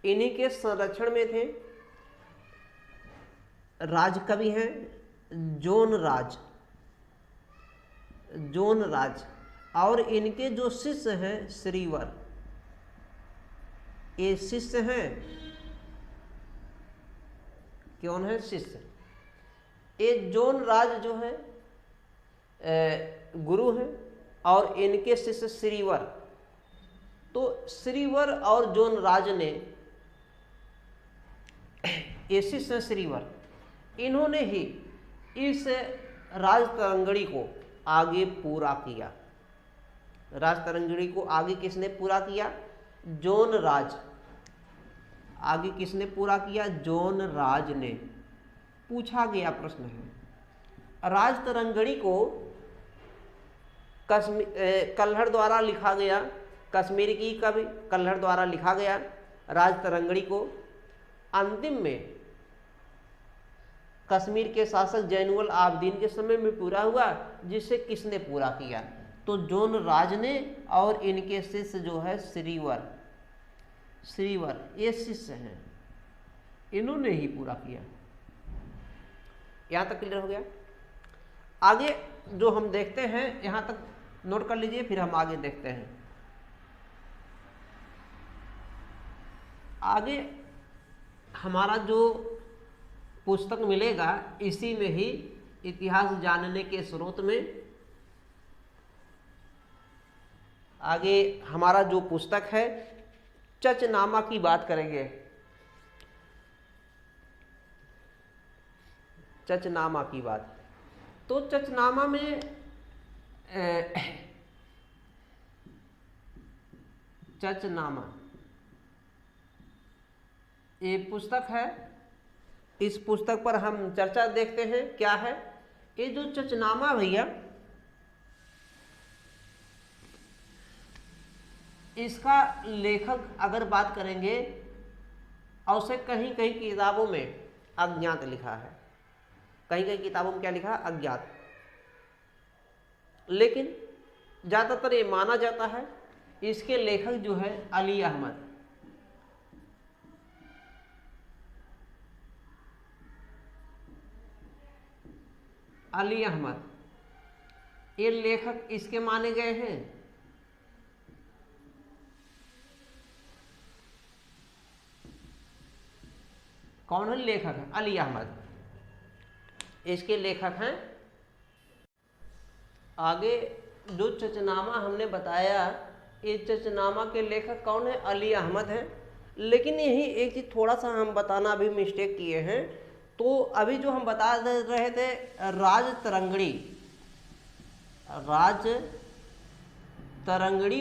इन्हीं के संरक्षण में थे राजकवि हैं जोन राज, जोन राज, और इनके जो शिष्य हैं श्रीवर, ये शिष्य हैं। कौन है? शिष्य। ये जोन राज जो है गुरु हैं, और इनके शिष्य श्रीवर। तो श्रीवर और जोन राज ने, ये शिष्य श्रीवर, इन्होंने ही इस राजतरंगिणी को आगे पूरा किया। राजतरंगिणी को आगे किसने पूरा किया? जोन राज। आगे किसने पूरा किया? जोन राज ने। पूछा गया प्रश्न है, राजतरंगिणी को कल्हड़ द्वारा लिखा गया, कश्मीर की कवि कल्हड़ द्वारा लिखा गया राजतरंगिणी को। अंतिम में कश्मीर के शासक जैनुल आबदीन के समय में पूरा हुआ, जिसे किसने पूरा किया? तो जोन राज ने और इनके शिष्य जो है श्रीवर ये शिष्य हैं, इन्होंने ही पूरा किया। यहां तक क्लियर हो गया। आगे जो हम देखते हैं, यहां तक नोट कर लीजिए, फिर हम आगे देखते हैं। आगे हमारा जो पुस्तक मिलेगा इसी में ही इतिहास जानने के स्रोत में आगे हमारा जो पुस्तक है चचनामा की बात करेंगे। चचनामा की बात, तो चचनामा में चचनामा ये पुस्तक है। इस पुस्तक पर हम चर्चा देखते हैं क्या है। ये जो चचनामा भैया, इसका लेखक अगर बात करेंगे और उसे कहीं कहीं किताबों में अज्ञात लिखा है, कहीं कहीं किताबों में क्या लिखा है, अज्ञात। लेकिन ज़्यादातर ये माना जाता है इसके लेखक जो है अली अहमद। अली अहमद ये लेखक इसके माने गए हैं। कौन है लेखक है? अली अहमद इसके लेखक हैं। आगे जो चचनामा हमने बताया, ये चचनामा के लेखक कौन है? अली अहमद हैं। लेकिन यही एक चीज थोड़ा सा हम बताना अभी मिस्टेक किए हैं। तो अभी जो हम बता रहे थे राज तरंगड़ी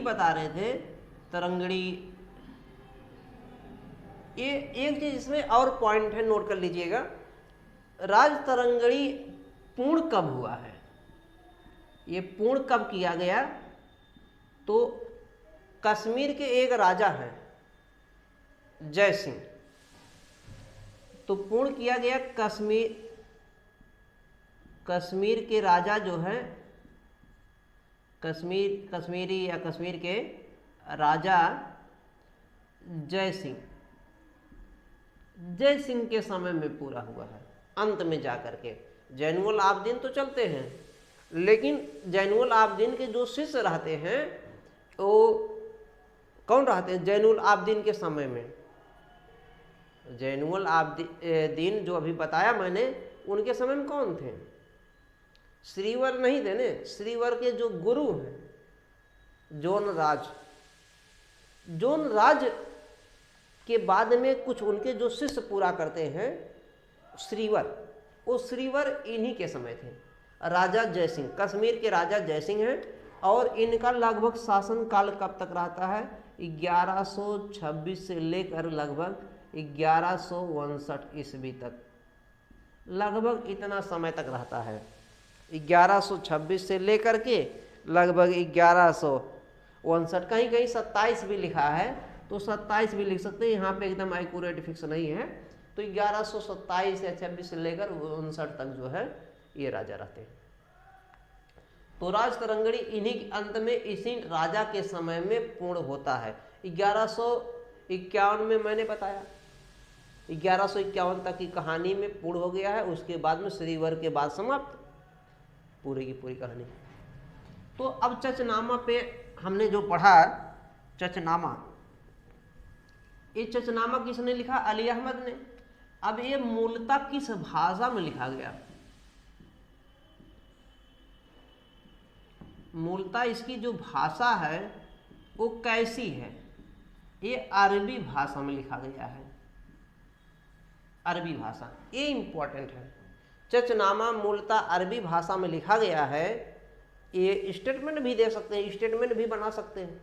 बता रहे थे, तरंगड़ी। ये एक चीज इसमें और पॉइंट है, नोट कर लीजिएगा। राज तरंगड़ी पूर्ण कब हुआ है, ये पूर्ण कब किया गया? तो कश्मीर के एक राजा हैं जय सिंह, तो पूर्ण किया गया कश्मीर के राजा जो है, कश्मीरी या कश्मीर के राजा जय सिंह के समय में पूरा हुआ है। अंत में जाकर के जैनुल आबदीन तो चलते हैं, लेकिन जैनुल आबदीन के जो शिष्य रहते हैं वो कौन रहते हैं? जैनुल आबदीन के समय में जैनुल आबदीन जो अभी बताया मैंने, उनके समय में कौन थे? श्रीवर नहीं थे ने। श्रीवर के जो गुरु हैं जोन राज के बाद में कुछ उनके जो शिष्य पूरा करते हैं श्रीवर, वो श्रीवर इन्हीं के समय थे। राजा जयसिंह, कश्मीर के राजा जयसिंह हैं। और इनका लगभग शासन काल कब तक रहता है? 1126 से लेकर लगभग 1159 ईस्वी तक, लगभग इतना समय तक रहता है। 1126 से लेकर के लगभग 1159, कहीं कहीं 27 भी लिखा है, तो 27 भी लिख सकते हैं, यहाँ पे एकदम एक्यूरेट फिक्स नहीं है। तो 1127 या 26 से लेकर 59 तक जो है ये राजा रहते हैं। तो राज तरंगड़ी इन्हीं अंत में इसी राजा के समय में पूर्ण होता है। 1151 में मैंने बताया, 1151 तक की कहानी में पूर्ण हो गया है। उसके बाद में श्रीवर के बाद समाप्त, पूरी की पूरी कहानी। तो अब चचनामा पे हमने जो पढ़ा, चचनामा, ये चचनामा किसने लिखा? अली अहमद ने। अब ये मूलतः किस भाषा में लिखा गया? मूलतः इसकी जो भाषा है वो कैसी है? ये अरबी भाषा में लिखा गया है। अरबी भाषा, ये इंपॉर्टेंट है। चचनामा मूलतः अरबी भाषा में लिखा गया है। ये स्टेटमेंट भी दे सकते हैं, स्टेटमेंट भी बना सकते हैं।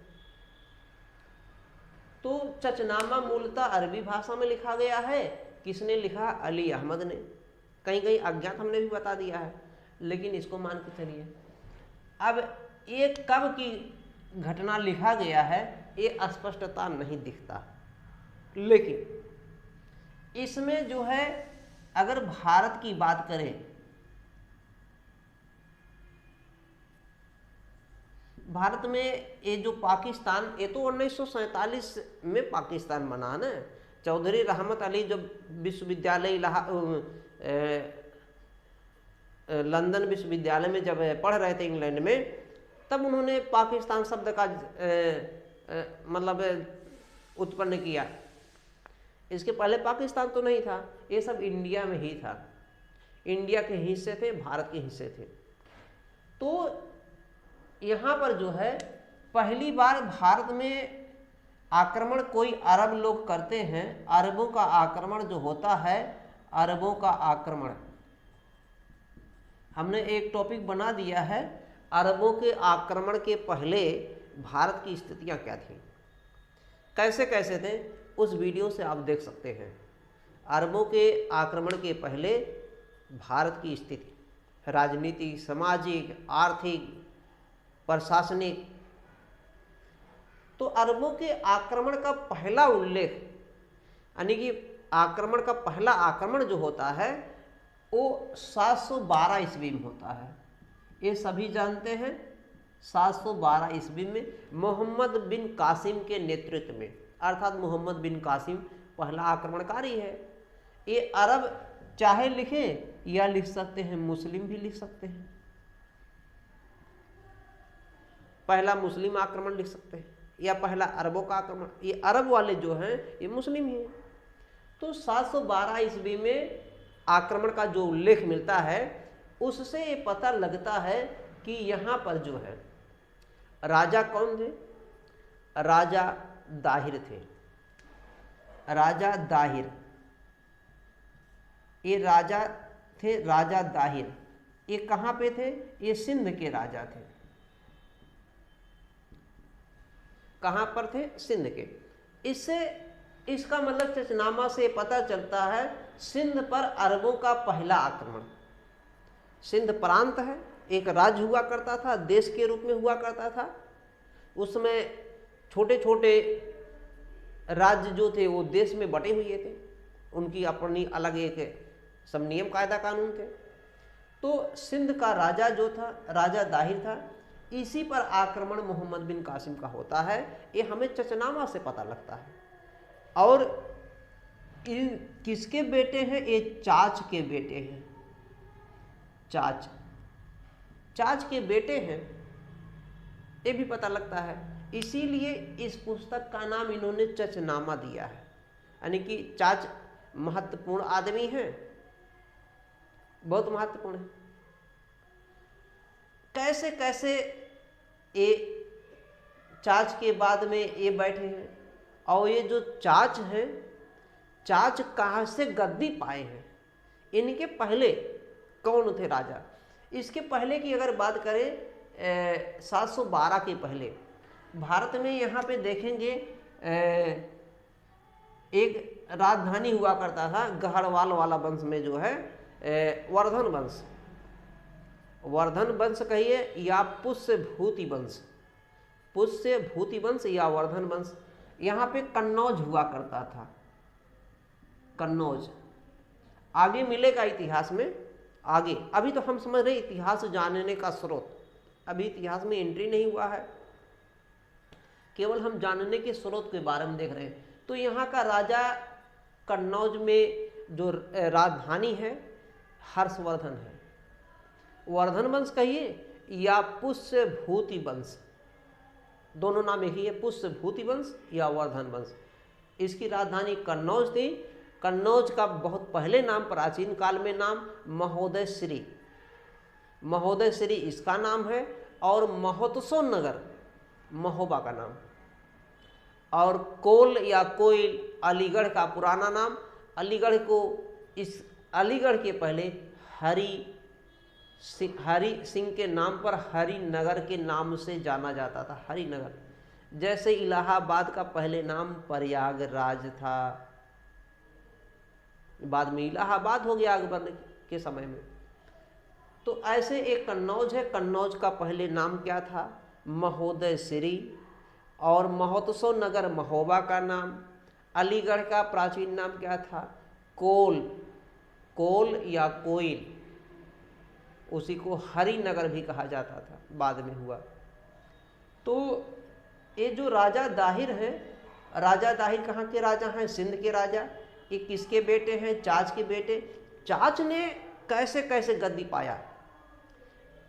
तो चचनामा मूलतः अरबी भाषा में लिखा गया है। किसने लिखा? अली अहमद ने। कहीं कहीं अज्ञात हमने भी बता दिया है, लेकिन इसको मान के चलिए। अब ये कब की घटना लिखा गया है ये स्पष्टता नहीं दिखता, लेकिन इसमें जो है अगर भारत की बात करें भारत में ये जो पाकिस्तान, ये तो 1947 में पाकिस्तान बना ना। चौधरी रहमत अली जब विश्वविद्यालय लंदन विश्वविद्यालय में जब पढ़ रहे थे इंग्लैंड में, तब उन्होंने पाकिस्तान शब्द का मतलब उत्पन्न किया। इसके पहले पाकिस्तान तो नहीं था, ये सब इंडिया में ही था, इंडिया के हिस्से थे, भारत के हिस्से थे। तो यहाँ पर जो है पहली बार भारत में आक्रमण कोई अरब लोग करते हैं। अरबों का आक्रमण जो होता है, अरबों का आक्रमण, हमने एक टॉपिक बना दिया है, अरबों के आक्रमण के पहले भारत की स्थितियां क्या थी, कैसे कैसे थे, उस वीडियो से आप देख सकते हैं। अरबों के आक्रमण के पहले भारत की स्थिति, राजनीतिक, सामाजिक, आर्थिक, प्रशासनिक। तो अरबों के आक्रमण का पहला उल्लेख, यानी कि आक्रमण का पहला आक्रमण जो होता है वो 712 ईस्वी में होता है। ये सभी जानते हैं, 712 ईस्वी में मोहम्मद बिन कासिम के नेतृत्व में, अर्थात मोहम्मद बिन कासिम पहला आक्रमणकारी है। ये अरब चाहे लिखें या लिख सकते हैं, मुस्लिम भी लिख सकते हैं, पहला मुस्लिम आक्रमण लिख सकते हैं या पहला अरबों का आक्रमण। ये अरब वाले जो हैं ये मुस्लिम ही हैं। तो 712 ईस्वी में आक्रमण का जो उल्लेख मिलता है उससे ये पता लगता है कि यहाँ पर जो है राजा कौन थे, राजा दाहिर थे। राजा दाहिर, ये राजा थे, राजा दाहिर। ये कहाँ पे थे, ये सिंध के राजा थे। कहाँ पर थे, सिंध के। इससे इसका मतलब चचनामा से पता चलता है सिंध पर अरबों का पहला आक्रमण। सिंध प्रांत है, एक राज्य हुआ करता था, देश के रूप में हुआ करता था। उसमें छोटे छोटे राज्य जो थे वो देश में बटे हुए थे, उनकी अपनी अलग एक सब नियम कायदा कानून थे। तो सिंध का राजा जो था, राजा दाहिर था, इसी पर आक्रमण मोहम्मद बिन कासिम का होता है। ये हमें चचनामा से पता लगता है। और इन किसके बेटे हैं, ये चाच के बेटे हैं, चाच के बेटे हैं, ये भी पता लगता है। इसीलिए इस पुस्तक का नाम इन्होंने चचनामा दिया है, यानी कि चाच महत्वपूर्ण आदमी हैं, बहुत महत्वपूर्ण है। कैसे कैसे ये चाच के बाद में ये बैठे हैं, और ये जो चाच हैं, चाच कहाँ से गद्दी पाए हैं, इनके पहले कौन थे राजा। इसके पहले की अगर बात करें 712 के पहले भारत में यहाँ पे देखेंगे एक राजधानी हुआ करता था गहरवाल वाला वंश में जो है वर्धन वंश, वर्धन वंश कहिए या पुष्यभूति वंश, पुष्यभूति वंश या वर्धन वंश। यहाँ पे कन्नौज हुआ करता था, कन्नौज आगे मिलेगा इतिहास में, आगे। अभी तो हम समझ रहे इतिहास जानने का स्रोत, अभी इतिहास में एंट्री नहीं हुआ है, केवल हम जानने के स्रोत के बारे में देख रहे हैं। तो यहाँ का राजा कन्नौज में जो राजधानी है हर्षवर्धन है। वर्धन वंश कहिए या पुष्यभूति वंश, दोनों नाम एक ही है, पुष्यभूति वंश या वर्धन वंश। इसकी राजधानी कन्नौज थी। कन्नौज का बहुत पहले नाम, प्राचीन काल में नाम महोदय श्री, महोदय श्री इसका नाम है। और महोत्सव नगर महोबा का नाम। और कोल या कोयल अलीगढ़ का पुराना नाम। अलीगढ़ को, इस अलीगढ़ के पहले हरि सिंह के नाम पर हरिनगर के नाम से जाना जाता था, हरिनगर। जैसे इलाहाबाद का पहले नाम प्रयागराज था, बाद में इलाहाबाद हो गया अकबर के समय में। तो ऐसे एक कन्नौज है, कन्नौज का पहले नाम क्या था, महोदय श्री। और महोत्सव नगर महोबा का नाम। अलीगढ़ का प्राचीन नाम क्या था, कोल, कोल या कोयल, उसी को हरिनगर भी कहा जाता था, बाद में हुआ। तो ये जो राजा दाहिर है, राजा दाहिर कहाँ के राजा हैं? सिंध के राजा। ये किसके बेटे हैं? चाच के बेटे। चाच ने कैसे कैसे गद्दी पाया,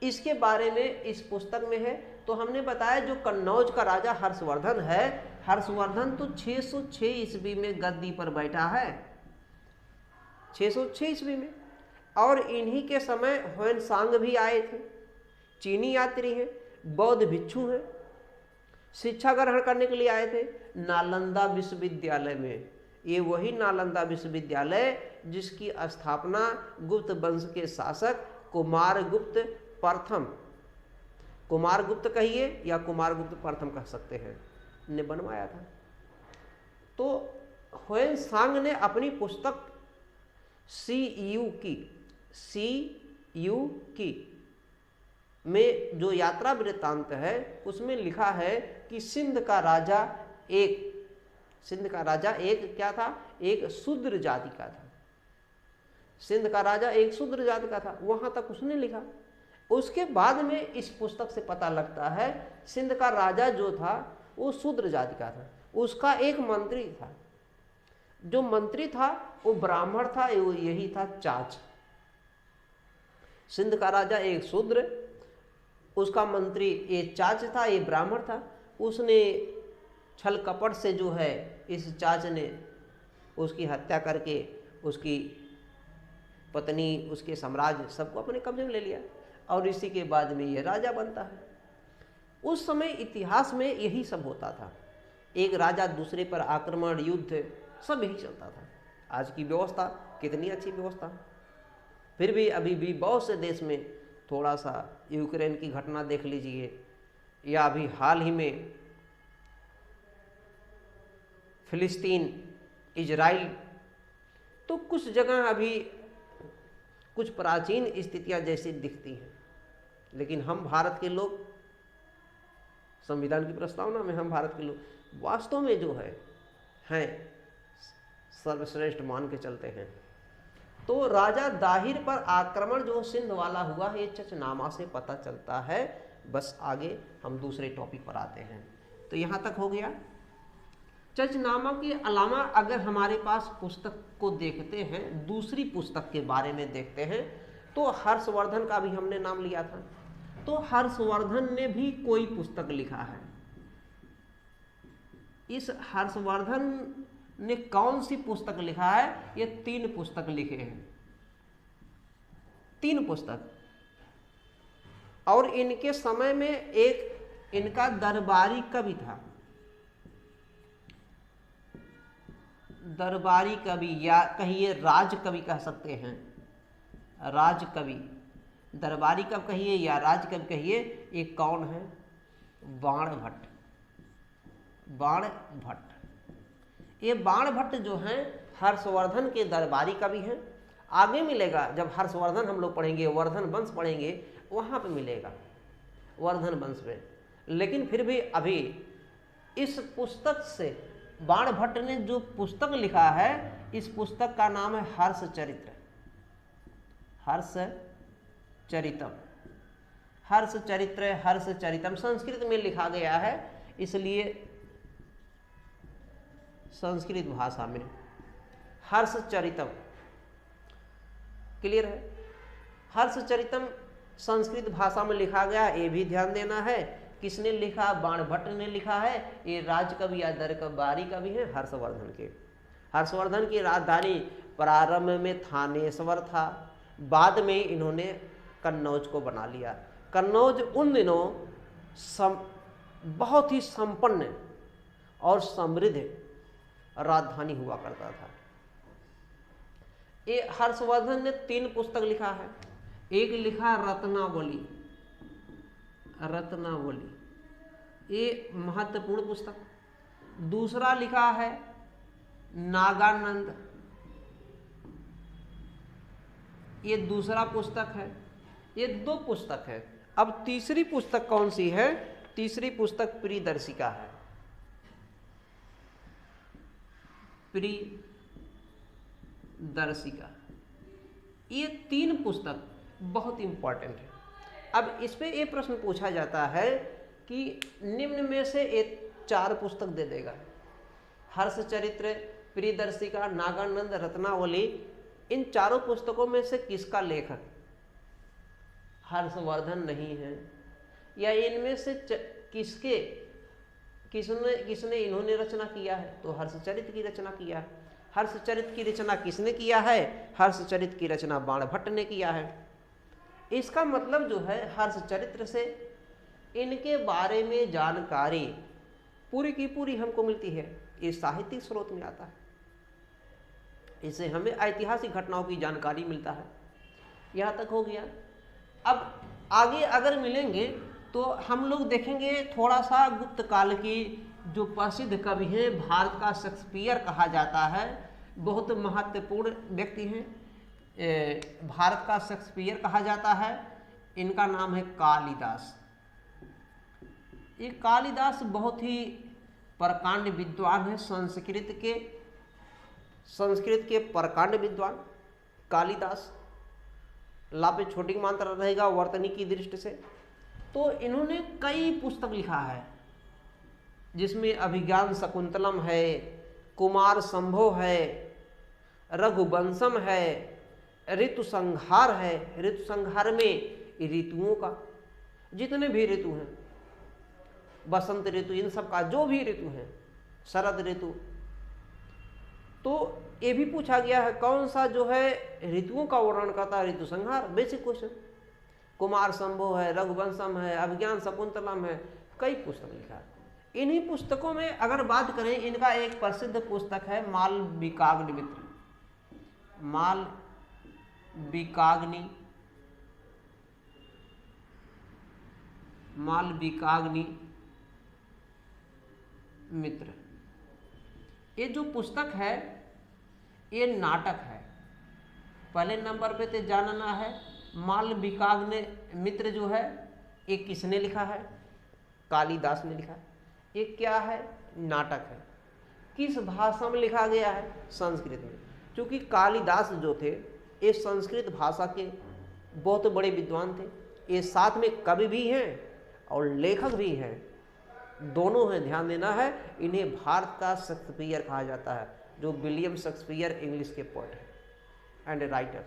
इसके बारे में इस पुस्तक में है। तो हमने बताया जो कन्नौज का राजा हर्षवर्धन है, हर्षवर्धन तो 606 ईस्वी में गद्दी पर बैठा है, 606 ईस्वी में। और इन्हीं के समय ह्वेनसांग भी आए थे, चीनी यात्री हैं, बौद्ध भिक्षु हैं, शिक्षा ग्रहण करने के लिए आए थे नालंदा विश्वविद्यालय में। ये वही नालंदा विश्वविद्यालय जिसकी स्थापना गुप्त वंश के शासक कुमारगुप्त प्रथम, कुमारगुप्त कहिए या कुमारगुप्त प्रथम कह सकते हैं, ने बनवाया था। तो ह्वेनसांग ने अपनी पुस्तक CU की में जो यात्रा वृत्तांत है उसमें लिखा है कि सिंध का राजा एक क्या था? एक शूद्र जाति का था। सिंध का राजा एक शूद्र जाति का था, वहां तक उसने लिखा। उसके बाद में इस पुस्तक से पता लगता है सिंध का राजा जो था वो शूद्र जाति का था, उसका एक मंत्री था, जो मंत्री था वो ब्राह्मण था, यही था चाच। सिंध का राजा एक शूद्र, उसका मंत्री ये चाच था, ये ब्राह्मण था। उसने छल कपट से जो है इस चाच ने उसकी हत्या करके उसकी पत्नी, उसके साम्राज्य सबको अपने कब्जे में ले लिया और इसी के बाद में ये राजा बनता है। उस समय इतिहास में यही सब होता था, एक राजा दूसरे पर आक्रमण, युद्ध, सब यही चलता था। आज की व्यवस्था कितनी अच्छी व्यवस्था, फिर भी अभी भी बहुत से देश में, थोड़ा सा यूक्रेन की घटना देख लीजिए या अभी हाल ही में फिलिस्तीन, इजराइल, तो कुछ जगह अभी कुछ प्राचीन स्थितियां जैसी दिखती हैं। लेकिन हम भारत के लोग, संविधान की प्रस्तावना में हम भारत के लोग वास्तव में जो हैं सर्वश्रेष्ठ मान के चलते हैं। तो राजा दाहिर पर आक्रमण जो सिंध वाला हुआ, ये चचनामा से पता चलता है। बस आगे हम दूसरे टॉपिक पर आते हैं। तो यहाँ तक हो गया। चचनामा के अलावा अगर हमारे पास पुस्तक को देखते हैं, दूसरी पुस्तक के बारे में देखते हैं, तो हर्षवर्धन का भी हमने नाम लिया था। तो हर्षवर्धन ने भी कोई पुस्तक लिखा है। इस हर्षवर्धन ने कौन सी पुस्तक लिखा है? ये 3 पुस्तक लिखे हैं, 3 पुस्तक। और इनके समय में एक इनका दरबारी कवि था, दरबारी कवि या कहिए राजकवि कह सकते हैं, राजकवि, दरबारी कवि कहिए या राजकवि कहिए। एक कौन है? बाणभट्ट। बाणभट्ट, ये बाणभट्ट जो हैं हर्षवर्धन के दरबारी कवि हैं। आगे मिलेगा जब हर्षवर्धन हम लोग पढ़ेंगे, वर्धन वंश पढ़ेंगे, वहाँ पे मिलेगा वर्धन वंश में। लेकिन फिर भी अभी इस पुस्तक से बाणभट्ट ने जो पुस्तक लिखा है, इस पुस्तक का नाम है हर्षचरित्र, हर्षचरितम, हर्षचरित्र, हर्षचरितम संस्कृत में लिखा गया है, इसलिए संस्कृत भाषा में हर्षचरितम। क्लियर है? हर्षचरितम संस्कृत भाषा में लिखा गया, ये भी ध्यान देना है। किसने लिखा? बाणभट्ट ने लिखा है। ये राजकवि या दरबारी कवि है हर्षवर्धन के। हर्षवर्धन की राजधानी प्रारंभ में थानेश्वर था, बाद में इन्होंने कन्नौज को बना लिया। कन्नौज उन दिनों बहुत ही संपन्न और समृद्ध राजधानी हुआ करता था। ये हर्षवर्धन ने 3 पुस्तक लिखा है। एक लिखा रत्नावली, रत्नावली, ये महत्वपूर्ण पुस्तक। दूसरा लिखा है नागानंद, ये दूसरा पुस्तक है। ये 2 पुस्तक है। अब तीसरी पुस्तक कौन सी है? तीसरी पुस्तक प्रियदर्शिका है। प्रियदर्शिका, ये 3 पुस्तक बहुत इंपॉर्टेंट है। अब इस पे ये प्रश्न पूछा जाता है कि निम्न में से एक 4 पुस्तक दे देगा। हर्षचरित्र, प्रियदर्शिका, नागानंद, रत्नावली, इन चारों पुस्तकों में से किसका लेखक हर्षवर्धन नहीं है, या इनमें से किसने इन्होंने रचना किया है, तो हर्षचरित्र की रचना किया है। हर्षचरित्र की रचना किसने किया है, हर्षचरित्र की रचना बाणभट्ट ने किया है। इसका मतलब जो है हर्षचरित्र से इनके बारे में जानकारी पूरी की पूरी हमको मिलती है, ये साहित्यिक स्रोत में आता है। इससे हमें ऐतिहासिक घटनाओं की जानकारी मिलता है। यहाँ तक हो गया। अब आगे अगर मिलेंगे तो हम लोग देखेंगे थोड़ा सा गुप्त काल की जो प्रसिद्ध कवि हैं, भारत का शेक्सपियर कहा जाता है, बहुत महत्वपूर्ण व्यक्ति हैं, भारत का शेक्सपियर कहा जाता है। इनका नाम है कालिदास। ये कालिदास बहुत ही प्रकांड विद्वान है, संस्कृत के प्रकांड विद्वान कालिदास। ला पे छोटी मात्रा रहेगा वर्तनी की दृष्टि से। तो इन्होंने कई पुस्तक लिखा है, जिसमें अभिज्ञान शकुंतलम है, कुमार संभव है, रघुवंशम है, ऋतु संहार है। ऋतु संहार में ऋतुओं का जितने भी ऋतु हैं, बसंत ऋतु, इन सब का जो भी ऋतु है, शरद ऋतु, तो ये भी पूछा गया है कौन सा जो है ऋतुओं का वर्णन करता है, ऋतु संहार, बेसिक क्वेश्चन। कुमार संभव है, रघुवंशम है, अभिज्ञान शकुंतलम है, कई पुस्तक लिखा है। इन्हीं पुस्तकों में अगर बात करें, इनका एक प्रसिद्ध पुस्तक है मालविकाग्निमित्र, मालविकाग्निमित्र। ये जो पुस्तक है ये नाटक है। पहले नंबर पे तो जानना है मालविकाग्निमित्र जो है ये किसने लिखा है, कालिदास ने लिखा है। ये क्या है, नाटक है। किस भाषा में लिखा गया है, संस्कृत में। क्योंकि कालिदास जो थे ये संस्कृत भाषा के बहुत बड़े विद्वान थे। ये साथ में कवि भी हैं और लेखक भी हैं, दोनों हैं, ध्यान देना है। इन्हें भारत का शेक्सपियर कहा जाता है, जो विलियम शेक्सपियर इंग्लिश के पोएट है एंड राइटर।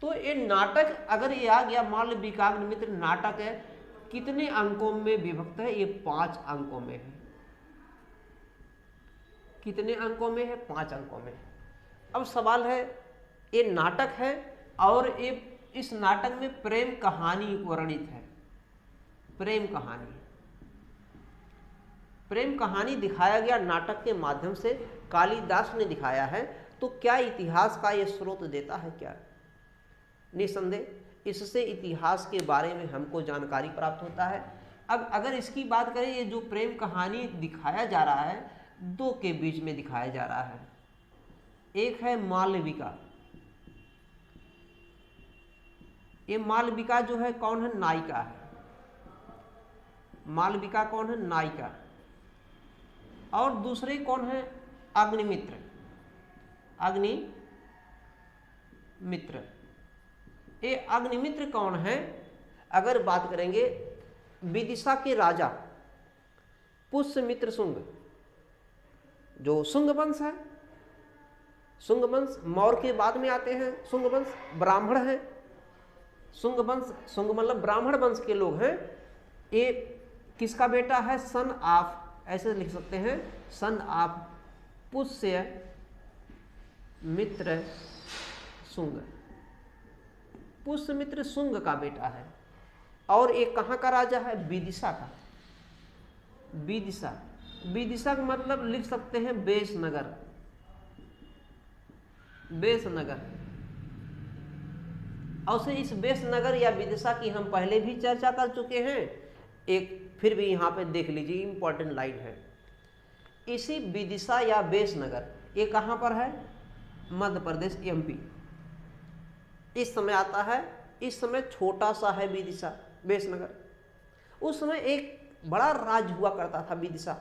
तो ये नाटक अगर ये आ गया, मालविकाग्निमित्र नाटक है, कितने अंकों में विभक्त है, ये 5 अंकों में है। कितने अंकों में है, 5 अंकों में। अब सवाल है, ये नाटक है और ये इस नाटक में प्रेम कहानी वर्णित है। प्रेम कहानी दिखाया गया नाटक के माध्यम से, कालिदास ने दिखाया है। तो क्या इतिहास का ये स्रोत देता है क्या? निसंदेह इससे इतिहास के बारे में हमको जानकारी प्राप्त होता है। अब अगर इसकी बात करें, ये जो प्रेम कहानी दिखाया जा रहा है, 2 के बीच में दिखाया जा रहा है। एक है मालविका। ये मालविका जो है कौन है, नायिका है। मालविका कौन है, नायिका। और दूसरे कौन है, अग्निमित्र। ये अग्निमित्र कौन है? अगर बात करेंगे, विदिशा के राजा पुष्यमित्र शुंग, जो शुंग वंश है। शुंग वंश मौर्य के बाद में आते हैं। शुंग वंश ब्राह्मण है। शुंग मतलब ब्राह्मण वंश के लोग हैं। ये किसका बेटा है, सन ऑफ, ऐसे लिख सकते हैं, सन ऑफ पुष्यमित्र शुंग। पुष्यमित्र शुंग का बेटा है। और एक कहाँ का राजा है, विदिशा का। विदिशा का मतलब लिख सकते हैं बेसनगर। और से इस बेसनगर या विदिशा की हम पहले भी चर्चा कर चुके हैं। एक फिर भी यहाँ पे देख लीजिए, इंपॉर्टेंट लाइन है। इसी विदिशा या बेसनगर, ये कहाँ पर है, मध्य प्रदेश, एमपी। इस समय आता है, इस समय छोटा सा है विदिशा, बेसनगर। उस समय एक बड़ा राज्य हुआ करता था विदिशा।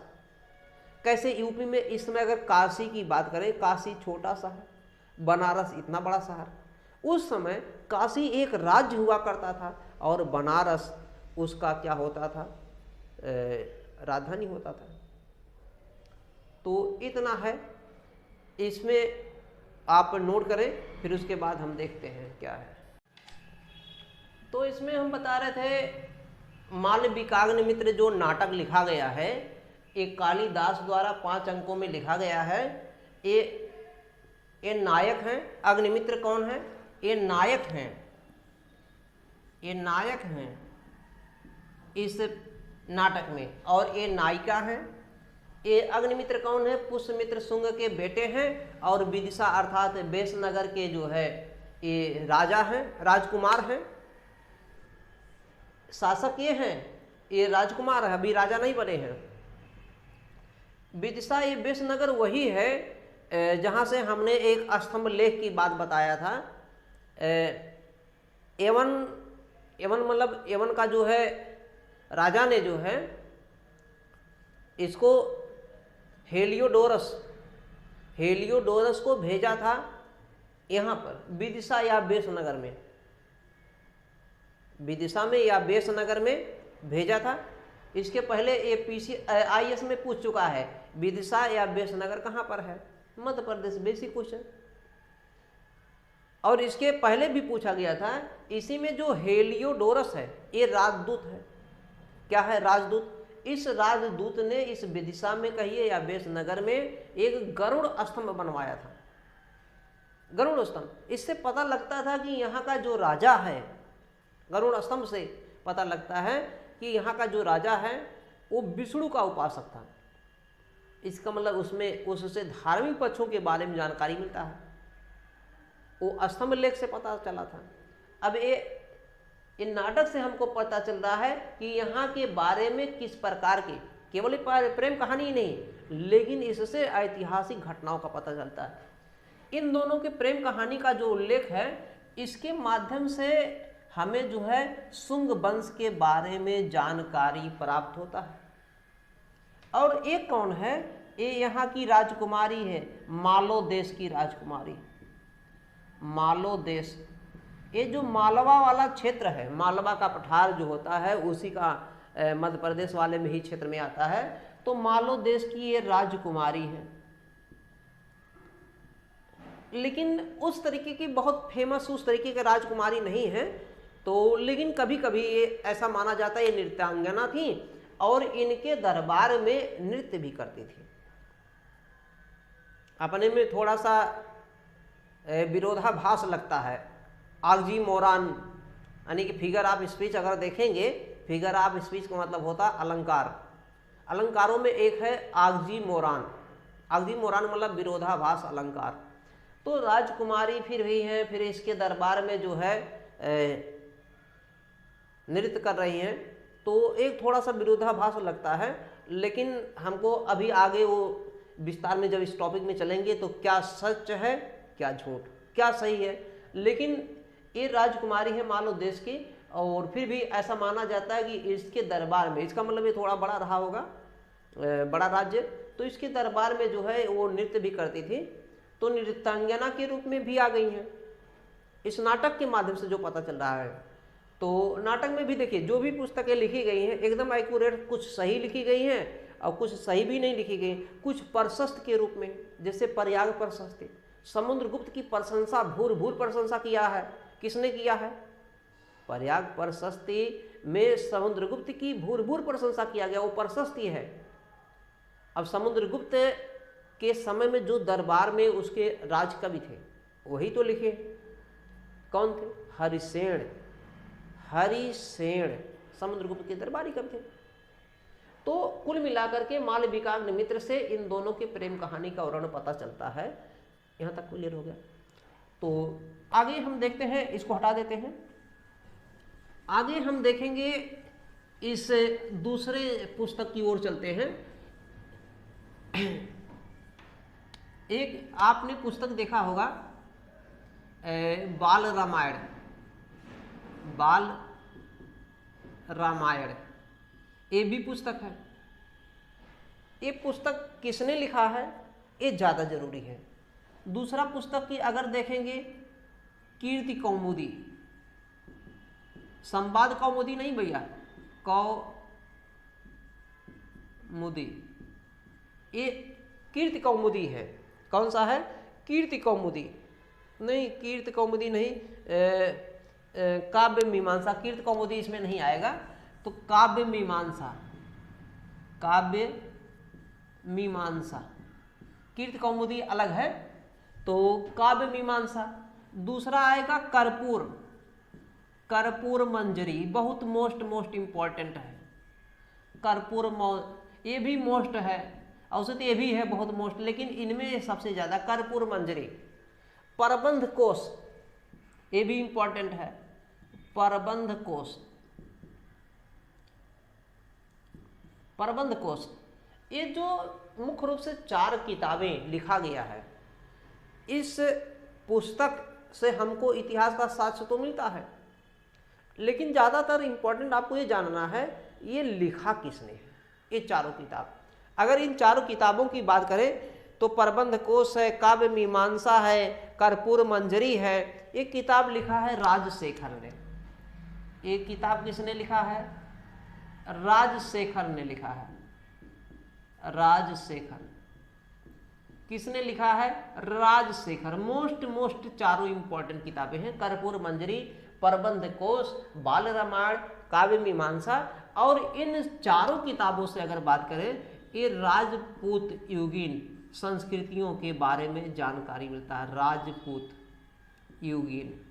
कैसे, यूपी में इस समय अगर काशी की बात करें, काशी छोटा सा है, बनारस इतना बड़ा शहर। उस समय काशी एक राज्य हुआ करता था और बनारस उसका क्या होता था, राजधानी होता था। तो इतना है, इसमें आप नोट करें, फिर उसके बाद हम देखते हैं क्या है। तो इसमें हम बता रहे थे मालविकाग्नि मित्र जो नाटक लिखा गया है, एक कालिदास द्वारा 5 अंकों में लिखा गया है। ये नायक हैं। अग्निमित्र कौन है? ये नायक हैं, ये नायक हैं इस नाटक में, और ये नायिका हैं। ये अग्निमित्र कौन है? पुष्यमित्र शुंग के बेटे हैं, और विदिशा अर्थात बेसनगर के जो है ये राजा हैं, राजकुमार हैं। शासक ये हैं, ये राजकुमार है, अभी राजा नहीं बने हैं। विदिशा ये बेसनगर वही है जहाँ से हमने एक स्तंभ लेख की बात बताया था। एवन मतलब एवन का जो है राजा ने जो है इसको हेलियोडोरस को भेजा था यहाँ पर विदिशा या बेसनगर में, विदिशा में या बेसनगर में भेजा था। इसके पहले APC-IAS में पूछ चुका है विदिशा या बेसनगर कहाँ पर है? Madhya Pradesh, basic question. और इसके पहले भी पूछा गया था। इसी में जो हेलियोडोरस है ये राजदूत है। क्या है? राजदूत। इस राजदूत ने इस विदिशा में कहिए या बेसनगर में एक गरुड़ स्तंभ बनवाया था, गरुड़ स्तंभ। इससे पता लगता था कि यहाँ का जो राजा है, गरुड़ स्तंभ से पता लगता है कि यहाँ का जो राजा है वो विष्णु का उपासक था। इसका मतलब उसमें उससे धार्मिक पक्षों के बारे में जानकारी मिलता है, वो स्तंभ लेख से पता चला था। अब ये नाटक से हमको पता चल रहा है कि यहाँ के बारे में किस प्रकार के, केवल प्रेम कहानी ही नहीं, लेकिन इससे ऐतिहासिक घटनाओं का पता चलता है। इन दोनों के प्रेम कहानी का जो उल्लेख है, इसके माध्यम से हमें जो है शुंग वंश के बारे में जानकारी प्राप्त होता है। और एक कौन है? ये यहाँ की राजकुमारी है, मालो देश की राजकुमारी, मालो देश। ये जो मालवा वाला क्षेत्र है, मालवा का पठार जो होता है उसी का मध्य प्रदेश वाले में ही क्षेत्र में आता है। तो मालो देश की ये राजकुमारी है, लेकिन उस तरीके की बहुत फेमस उस तरीके की राजकुमारी नहीं है। तो लेकिन कभी कभी ये ऐसा माना जाता है ये नृत्यांगना थी और इनके दरबार में नृत्य भी करती थी। अपने में थोड़ा सा विरोधाभास लगता है। आगजी मोरान यानी कि फिगर ऑफ स्पीच अगर देखेंगे, फिगर ऑफ स्पीच का मतलब होता है अलंकार। अलंकारों में एक है आगजी मोरान। आगजी मोरान मतलब विरोधाभास अलंकार। तो राजकुमारी फिर भी है, फिर इसके दरबार में जो है नृत्य कर रही हैं, तो एक थोड़ा सा विरोधाभास लगता है। लेकिन हमको अभी आगे वो विस्तार में जब इस टॉपिक में चलेंगे तो क्या सच है क्या झूठ, क्या सही है। लेकिन ये राजकुमारी है मालो देश की, और फिर भी ऐसा माना जाता है कि इसके दरबार में, इसका मतलब ये थोड़ा बड़ा रहा होगा, बड़ा राज्य, तो इसके दरबार में जो है वो नृत्य भी करती थी। तो नृत्यांगना के रूप में भी आ गई हैं इस नाटक के माध्यम से जो पता चल रहा है। तो नाटक में भी देखिए जो भी पुस्तकें लिखी गई हैं एकदम एक्यूरेट, कुछ सही लिखी गई हैं और कुछ सही भी नहीं लिखी गई। कुछ प्रशस्त के रूप में, जैसे प्रयाग प्रशस्ति, समुद्रगुप्त की प्रशंसा, भूर प्रशंसा किया है। किसने किया है? प्रयाग प्रशस्ति में समुद्रगुप्त की भूर प्रशंसा किया गया, वो प्रशस्ति है। अब समुद्रगुप्त के समय में जो दरबार में उसके राजकवि थे वही तो लिखे। कौन थे? हरिसेन। हरिसेन समुद्रगुप्त के दरबारी कवि थे। तो कुल मिलाकर के मालविकाग्नि मित्र से इन दोनों के प्रेम कहानी का वर्णन पता चलता है। यहाँ तक क्लियर हो गया। तो आगे हम देखते हैं, इसको हटा देते हैं। आगे हम देखेंगे इस दूसरे पुस्तक की ओर चलते हैं। एक आपने पुस्तक देखा होगा बाल रामायण। बाल रामायण ये भी पुस्तक है। ये पुस्तक किसने लिखा है ये ज़्यादा जरूरी है। दूसरा पुस्तक की अगर देखेंगे कीर्ति कौमुदी, संवाद कौमुदी नहीं भैया, मुदी, ये कीर्ति कौमुदी है। कौन सा है? कीर्ति कौमुदी नहीं, कीर्ति कौमुदी नहीं, काव्य मीमांसा। कीर्ति कौमुदी इसमें नहीं आएगा, तो काव्य मीमांसा, काव्य मीमांसा। कीर्ति कौमुदी अलग है, तो काव्य मीमांसा। दूसरा आएगा कर्पूर, कर्पूर मंजरी, बहुत मोस्ट इंपॉर्टेंट है। कर्पूर ये भी मोस्ट है, औसत ये भी है बहुत मोस्ट, लेकिन इनमें सबसे ज्यादा कर्पूर मंजरी। प्रबंध कोश, ये भी इंपॉर्टेंट है, प्रबंध कोश, प्रबंध कोश। ये जो मुख्य रूप से 4 किताबें लिखा गया है, इस पुस्तक से हमको इतिहास का साक्ष्य तो मिलता है, लेकिन ज़्यादातर इंपॉर्टेंट आपको ये जानना है ये लिखा किसने है, ये चारों किताब। अगर इन चारों किताबों की बात करें तो प्रबंध कोश है, काव्य मीमांसा है, कर्पूर मंजरी है। ये किताब लिखा है राजशेखर ने। ये किताब किसने लिखा है? राजशेखर ने लिखा है। राजशेखर किसने लिखा है? राजशेखर। मोस्ट चारों इंपॉर्टेंट किताबें हैं, कर्पूर मंजरी, प्रबंध कोश, बाल रामायण, काव्य मीमांसा। और इन चारों किताबों से अगर बात करें, ये राजपूत युगीन संस्कृतियों के बारे में जानकारी मिलता है। राजपूत युगीन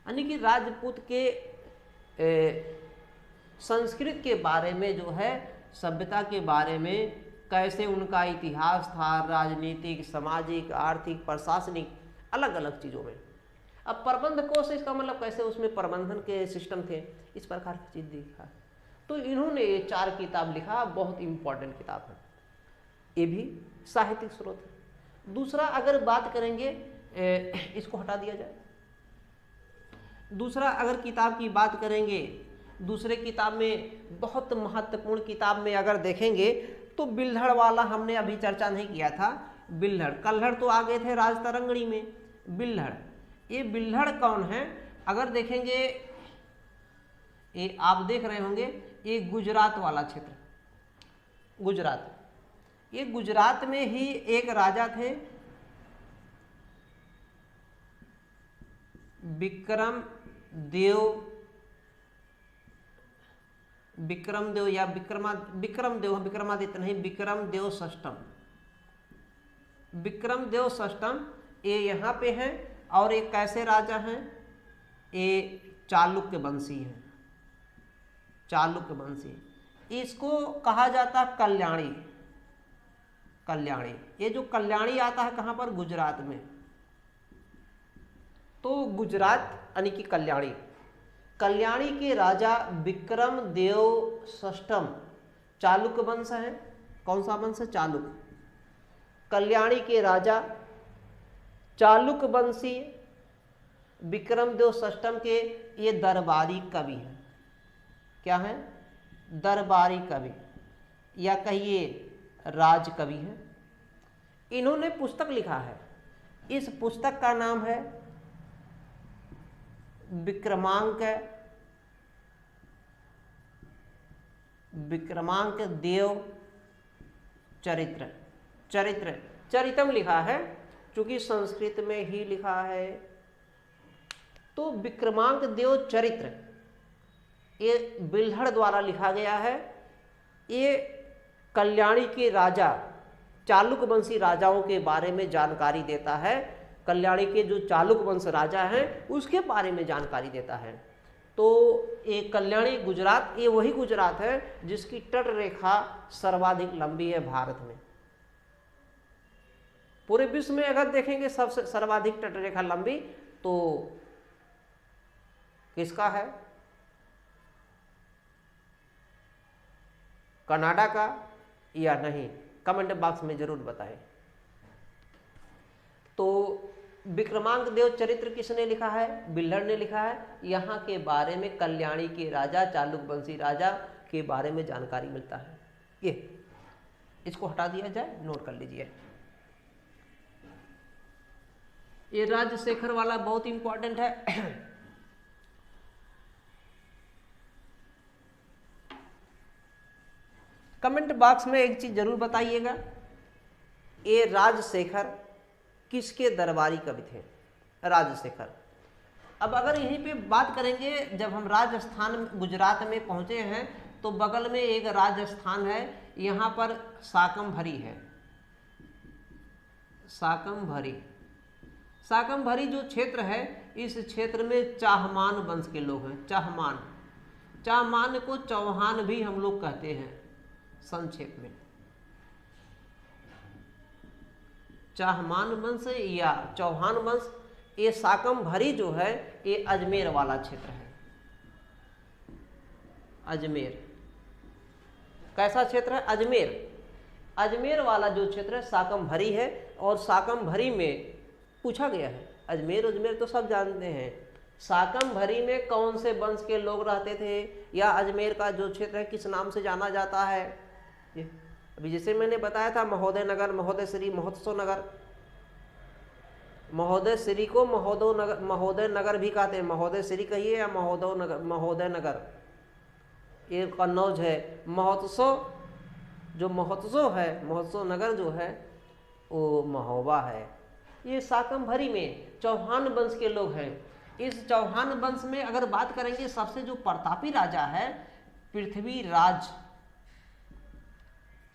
यानी कि राजपूत के संस्कृत के बारे में जो है, सभ्यता के बारे में, कैसे उनका इतिहास था, राजनीतिक, सामाजिक, आर्थिक, प्रशासनिक, अलग अलग चीज़ों में। अब प्रबंध कोश, इसका मतलब कैसे उसमें प्रबंधन के सिस्टम थे, इस प्रकार की चीज़ लिखा। तो इन्होंने ये 4 किताब लिखा, बहुत इंपॉर्टेंट किताब है, ये भी साहित्यिक स्रोत है। दूसरा अगर बात करेंगे, इसको हटा दिया जाए। दूसरा अगर किताब की बात करेंगे, दूसरे किताब में बहुत महत्वपूर्ण किताब में अगर देखेंगे तो बिल्हड़ वाला हमने अभी चर्चा नहीं किया था। बिल्हड़, कल्हड़ तो आ गए थे राजतरंगिणी में, बिल्हड़, ये बिल्हड़ कौन है? अगर देखेंगे, ये आप देख रहे होंगे, ये गुजरात वाला क्षेत्र, गुजरात, ये गुजरात में ही एक राजा थे, विक्रमदेव या विक्रमादित्य नहीं, विक्रमदेव षष्ठम, विक्रमदेव षष्ठम, ये यहाँ पे हैं। और ये कैसे राजा हैं? ये चालुक्य वंशी हैं, चालुक्य वंशी। इसको कहा जाता कल्याणी, कल्याणी। ये जो कल्याणी आता है कहाँ पर? गुजरात में। तो गुजरात यानी कि कल्याणी, कल्याणी के राजा विक्रमदेव षष्ठम चालुक्य वंश है। कौन सा वंश है? चालुक्य। कल्याणी के राजा चालुक्य वंशी विक्रमदेव षष्ठम के ये दरबारी कवि हैं। क्या है? दरबारी कवि या कहिए राज कवि हैं। इन्होंने पुस्तक लिखा है, इस पुस्तक का नाम है विक्रमांक देव चरित्र, चरितम लिखा है, चूंकि संस्कृत में ही लिखा है। तो विक्रमांक देव चरित्र ये बिल्हड़ द्वारा लिखा गया है। ये कल्याणी के राजा, चालुक्य वंशी राजाओं के बारे में जानकारी देता है। कल्याणी के जो चालुक्य वंश राजा हैं उसके बारे में जानकारी देता है। तो ये कल्याणी गुजरात, ये वही गुजरात है जिसकी तट रेखा सर्वाधिक लंबी है भारत में। पूरे विश्व में अगर देखेंगे सबसे सर्वाधिक तट रेखा लंबी तो किसका है? कनाडा का या नहीं? कमेंट बॉक्स में जरूर बताएं। तो विक्रमांक देव चरित्र किसने लिखा है? बिल्हड़ ने लिखा है। यहाँ के बारे में कल्याणी के राजा, चालुक्य वंशी राजा के बारे में जानकारी मिलता है। ये इसको हटा दिया जाए, नोट कर लीजिए। ये राजशेखर वाला बहुत इंपॉर्टेंट है। कमेंट बॉक्स में एक चीज जरूर बताइएगा, ये राजशेखर किसके दरबारी कवि थे? राजशेखर। अब अगर यहीं पे बात करेंगे, जब हम राजस्थान गुजरात में पहुंचे हैं तो बगल में एक राजस्थान है, यहाँ पर शाकंभरी है। शाकंभरी जो क्षेत्र है, इस क्षेत्र में चाहमान वंश के लोग हैं। चाहमान को चौहान भी हम लोग कहते हैं संक्षेप में। चाहमान वंश या चौहान वंश, ये शाकंभरी जो है ये अजमेर वाला क्षेत्र है। अजमेर कैसा क्षेत्र है? अजमेर वाला जो क्षेत्र है शाकंभरी है। और शाकंभरी में पूछा गया है, अजमेर तो सब जानते हैं, शाकंभरी में कौन से वंश के लोग रहते थे, या अजमेर का जो क्षेत्र है किस नाम से जाना जाता है? अभी जैसे मैंने बताया था, महोदय नगर, महोदय श्री, महोत्सव नगर। महोदय श्री को महोदय नगर भी कहते हैं। महोदय श्री कहिए या महोदय नगर, ये कन्नौज है। महोत्सव नगर जो है वो महोबा है। ये शाकंभरी में चौहान वंश के लोग हैं। इस चौहान वंश में अगर बात करेंगे, सबसे जो प्रतापी राजा है पृथ्वीराज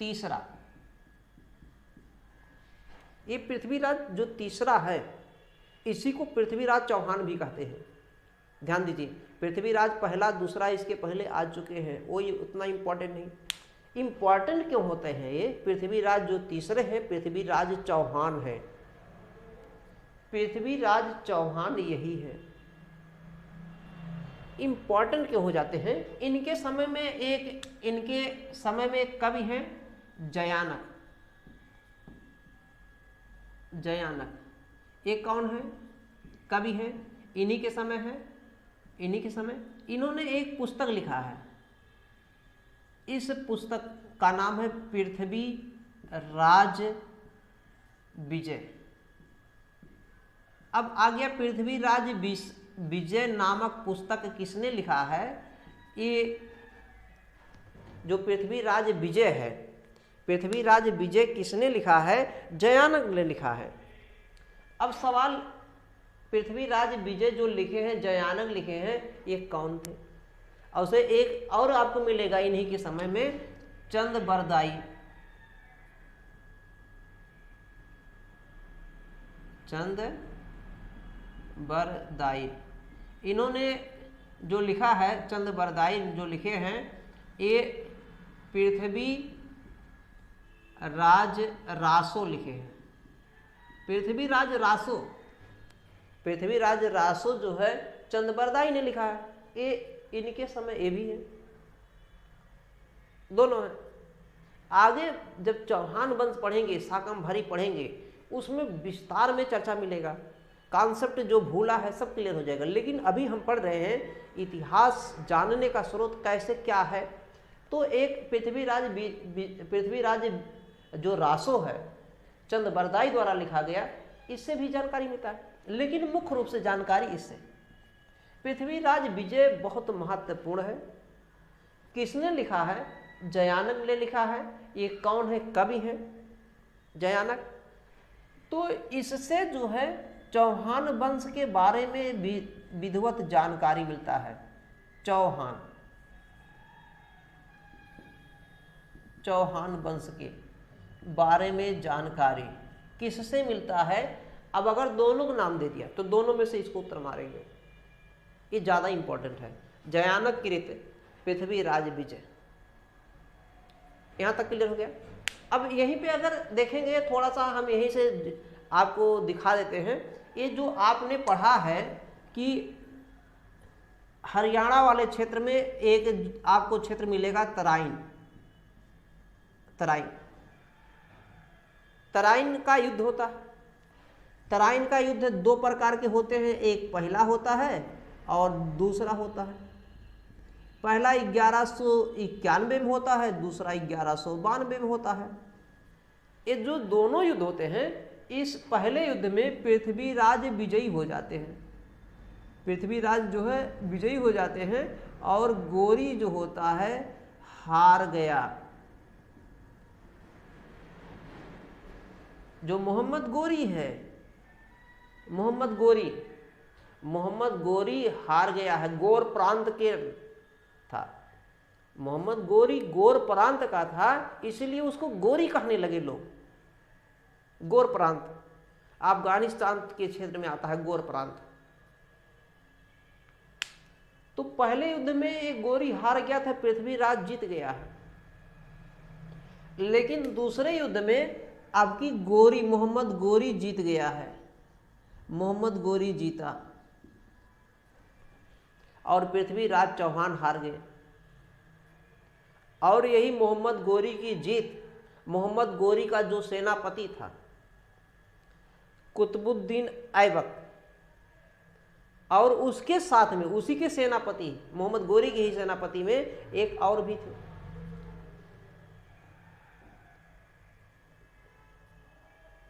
तीसरा। ये पृथ्वीराज जो तीसरा है, इसी को पृथ्वीराज चौहान भी कहते हैं। ध्यान दीजिए, पृथ्वीराज पहला दूसरा इसके पहले आ चुके हैं, वो ये उतना इम्पोर्टेंट नहीं। इम्पोर्टेंट क्यों होते हैं ये? पृथ्वीराज जो तीसरे हैं पृथ्वीराज चौहान है। पृथ्वीराज चौहान यही है। इम्पोर्टेंट क्यों हो जाते हैं? इनके समय में एक कवि हैं जयानक। ये कौन है? कवि है, इन्हीं के समय इन्होंने एक पुस्तक लिखा है। इस पुस्तक का नाम है पृथ्वीराज विजय। अब आ गया पृथ्वीराज विजय नामक पुस्तक किसने लिखा है? ये जो पृथ्वीराज विजय है, पृथ्वीराज विजय किसने लिखा है? जयानक ने लिखा है। अब सवाल, पृथ्वीराज विजय जो लिखे हैं, जयानक लिखे हैं, ये कौन थे? और उसे एक और आपको मिलेगा इन्हीं के समय में, चंदबरदाई। इन्होंने जो लिखा है, चंदबरदाई जो लिखे हैं, ये पृथ्वीराज रासो लिखे हैं। पृथ्वीराज रासो जो है चंदबरदाई ने लिखा है। ये इनके समय ये भी है, दोनों हैं। आगे जब चौहान वंश पढ़ेंगे, शाकंभरी पढ़ेंगे, उसमें विस्तार में चर्चा मिलेगा। कॉन्सेप्ट जो भूला है सब क्लियर हो जाएगा। लेकिन अभी हम पढ़ रहे हैं इतिहास जानने का स्रोत कैसे क्या है। तो एक पृथ्वीराज जो रासो है, चंदबरदाई द्वारा लिखा गया, इससे भी जानकारी मिलता है। लेकिन मुख्य रूप से जानकारी इससे। पृथ्वीराज विजय बहुत महत्वपूर्ण है। किसने लिखा है? जयानक ने लिखा है। ये कौन है? कवि है जयानक। तो इससे जो है चौहान वंश के बारे में विधिवत जानकारी मिलता है। चौहान वंश के बारे में जानकारी किससे मिलता है? अब अगर दोनों का नाम दे दिया तो दोनों में से इसको उत्तर मारेंगे, ये ज़्यादा इंपॉर्टेंट है। जयानक कृत पृथ्वीराज विजय, यहाँ तक क्लियर हो गया। अब यहीं पे अगर देखेंगे, थोड़ा सा हम यहीं से आपको दिखा देते हैं। ये जो आपने पढ़ा है कि हरियाणा वाले क्षेत्र में एक आपको क्षेत्र मिलेगा तराइन का युद्ध होता है। तराइन का युद्ध दो प्रकार के होते हैं, एक पहला होता है और दूसरा होता है। पहला 1191 में होता है, दूसरा 1192 में होता है। ये जो दोनों युद्ध होते हैं, इस पहले युद्ध में पृथ्वीराज विजयी हो जाते हैं। पृथ्वीराज जो है विजयी हो जाते हैं और गोरी जो होता है हार गया। जो मोहम्मद गोरी है, मोहम्मद गोरी हार गया है, गोर प्रांत के था। मोहम्मद गोरी गोर प्रांत का था, इसलिए उसको गोरी कहने लगे लोग। गोर प्रांत अफगानिस्तान के क्षेत्र में आता है, गोर प्रांत। तो पहले युद्ध में एक गोरी हार गया था, पृथ्वीराज जीत गया है। लेकिन दूसरे युद्ध में आपकी गोरी, मोहम्मद गोरी जीत गया है। मोहम्मद गोरी जीता और पृथ्वीराज चौहान हार गए। और यही मोहम्मद गोरी की जीत, मोहम्मद गोरी का जो सेनापति था कुतुबुद्दीन ऐबक, और उसके साथ में उसी के सेनापति, मोहम्मद गोरी के ही सेनापति में एक और भी थे,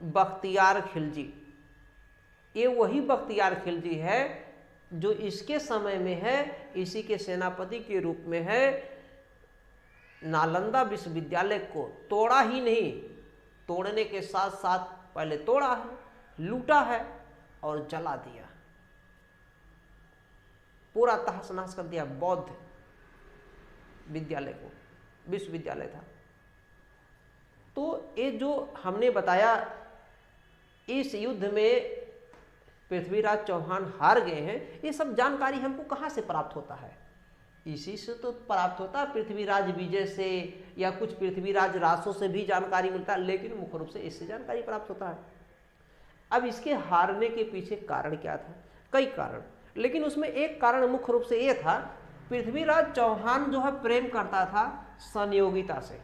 बख्तियार खिलजी। ये वही बख्तियार खिलजी है जो इसके समय में है, इसी के सेनापति के रूप में है। नालंदा विश्वविद्यालय को तोड़ा ही नहीं, तोड़ने के साथ साथ पहले तोड़ा है, लूटा है और जला दिया, पूरा तहस नहस कर दिया बौद्ध विद्यालय को, विश्वविद्यालय था। तो ये जो हमने बताया, इस युद्ध में पृथ्वीराज चौहान हार गए हैं, ये सब जानकारी हमको कहाँ से प्राप्त होता है? इसी से तो प्राप्त होता है, पृथ्वीराज विजय से या कुछ पृथ्वीराज रासों से भी जानकारी मिलता है, लेकिन मुख्य रूप से इससे जानकारी प्राप्त होता है। अब इसके हारने के पीछे कारण क्या था? कई कारण, लेकिन उसमें एक कारण मुख्य रूप से ये था, पृथ्वीराज चौहान जो है प्रेम करता था संयोगिता से।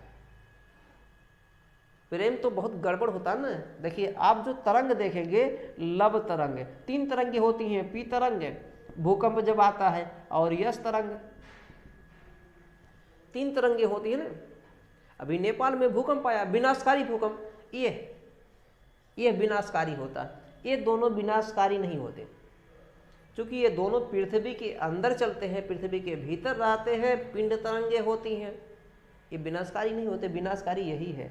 प्रेम तो बहुत गड़बड़ होता है ना। देखिए आप जो तरंग देखेंगे, लव तरंग, 3 तरंगे होती हैं, पी तरंग, भूकंप जब आता है, और यस तरंग, 3 तरंगे होती है ना। अभी नेपाल में भूकंप आया, विनाशकारी भूकंप, ये विनाशकारी होता है। ये दोनों विनाशकारी नहीं होते, क्योंकि ये दोनों पृथ्वी के अंदर चलते हैं, पृथ्वी के भीतर रहते हैं, पिंड तरंगे होती हैं, ये विनाशकारी नहीं होते। विनाशकारी यही है,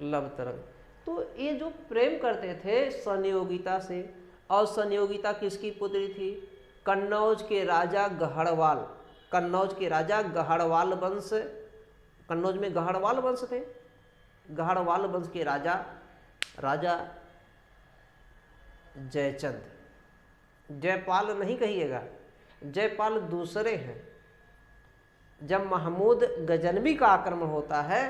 लव तरंग। तो ये जो प्रेम करते थे संयोगिता से, और संयोगिता किसकी पुत्री थी? कन्नौज के राजा गहड़वाल, कन्नौज के राजा गहड़वाल वंश, कन्नौज में गहड़वाल वंश थे, गहड़वाल वंश के राजा जयचंद, जयपाल नहीं कहिएगा, जयपाल दूसरे हैं। जब महमूद गजनवी का आक्रमण होता है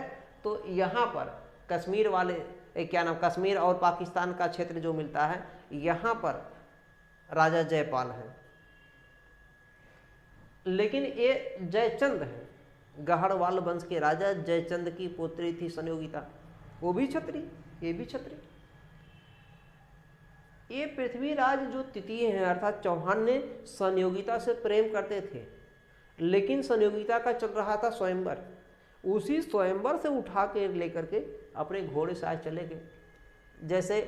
तो यहाँ पर कश्मीर वाले, क्या नाम, कश्मीर और पाकिस्तान का क्षेत्र जो मिलता है, यहाँ पर राजा जयपाल हैं। लेकिन ये जयचंद हैं, गहड़वाल वंश के राजा जयचंद की पुत्री थी संयोगिता, वो भी क्षत्रिय, ये भी क्षत्रिय। ये पृथ्वीराज जो तृतीय हैं अर्थात चौहान ने संयोगिता से प्रेम करते थे, लेकिन संयोगिता का चल रहा था स्वयंवर। उसी स्वयंवर से उठा के लेकर के अपने घोड़े से आज चले गए। जैसे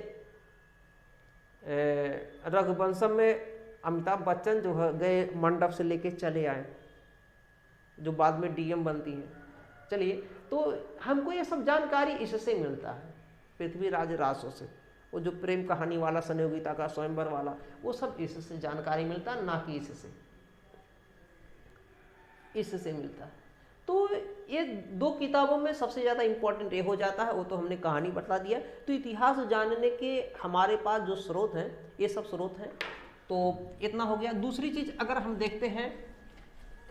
रघुवंशम में अमिताभ बच्चन जो है गए मंडप से लेके चले आए, जो बाद में डीएम बनती हैं। चलिए, तो हमको ये सब जानकारी इससे मिलता है, पृथ्वीराज रासों से। वो जो प्रेम कहानी वाला संयोगिता का स्वयंवर वाला, वो सब इससे जानकारी मिलता है, ना कि इससे मिलता है। तो ये 2 किताबों में सबसे ज़्यादा इम्पोर्टेंट ये हो जाता है, वो तो हमने कहानी बता दिया। तो इतिहास जानने के हमारे पास जो स्रोत हैं, ये सब स्रोत हैं। तो इतना हो गया। दूसरी चीज़ अगर हम देखते हैं,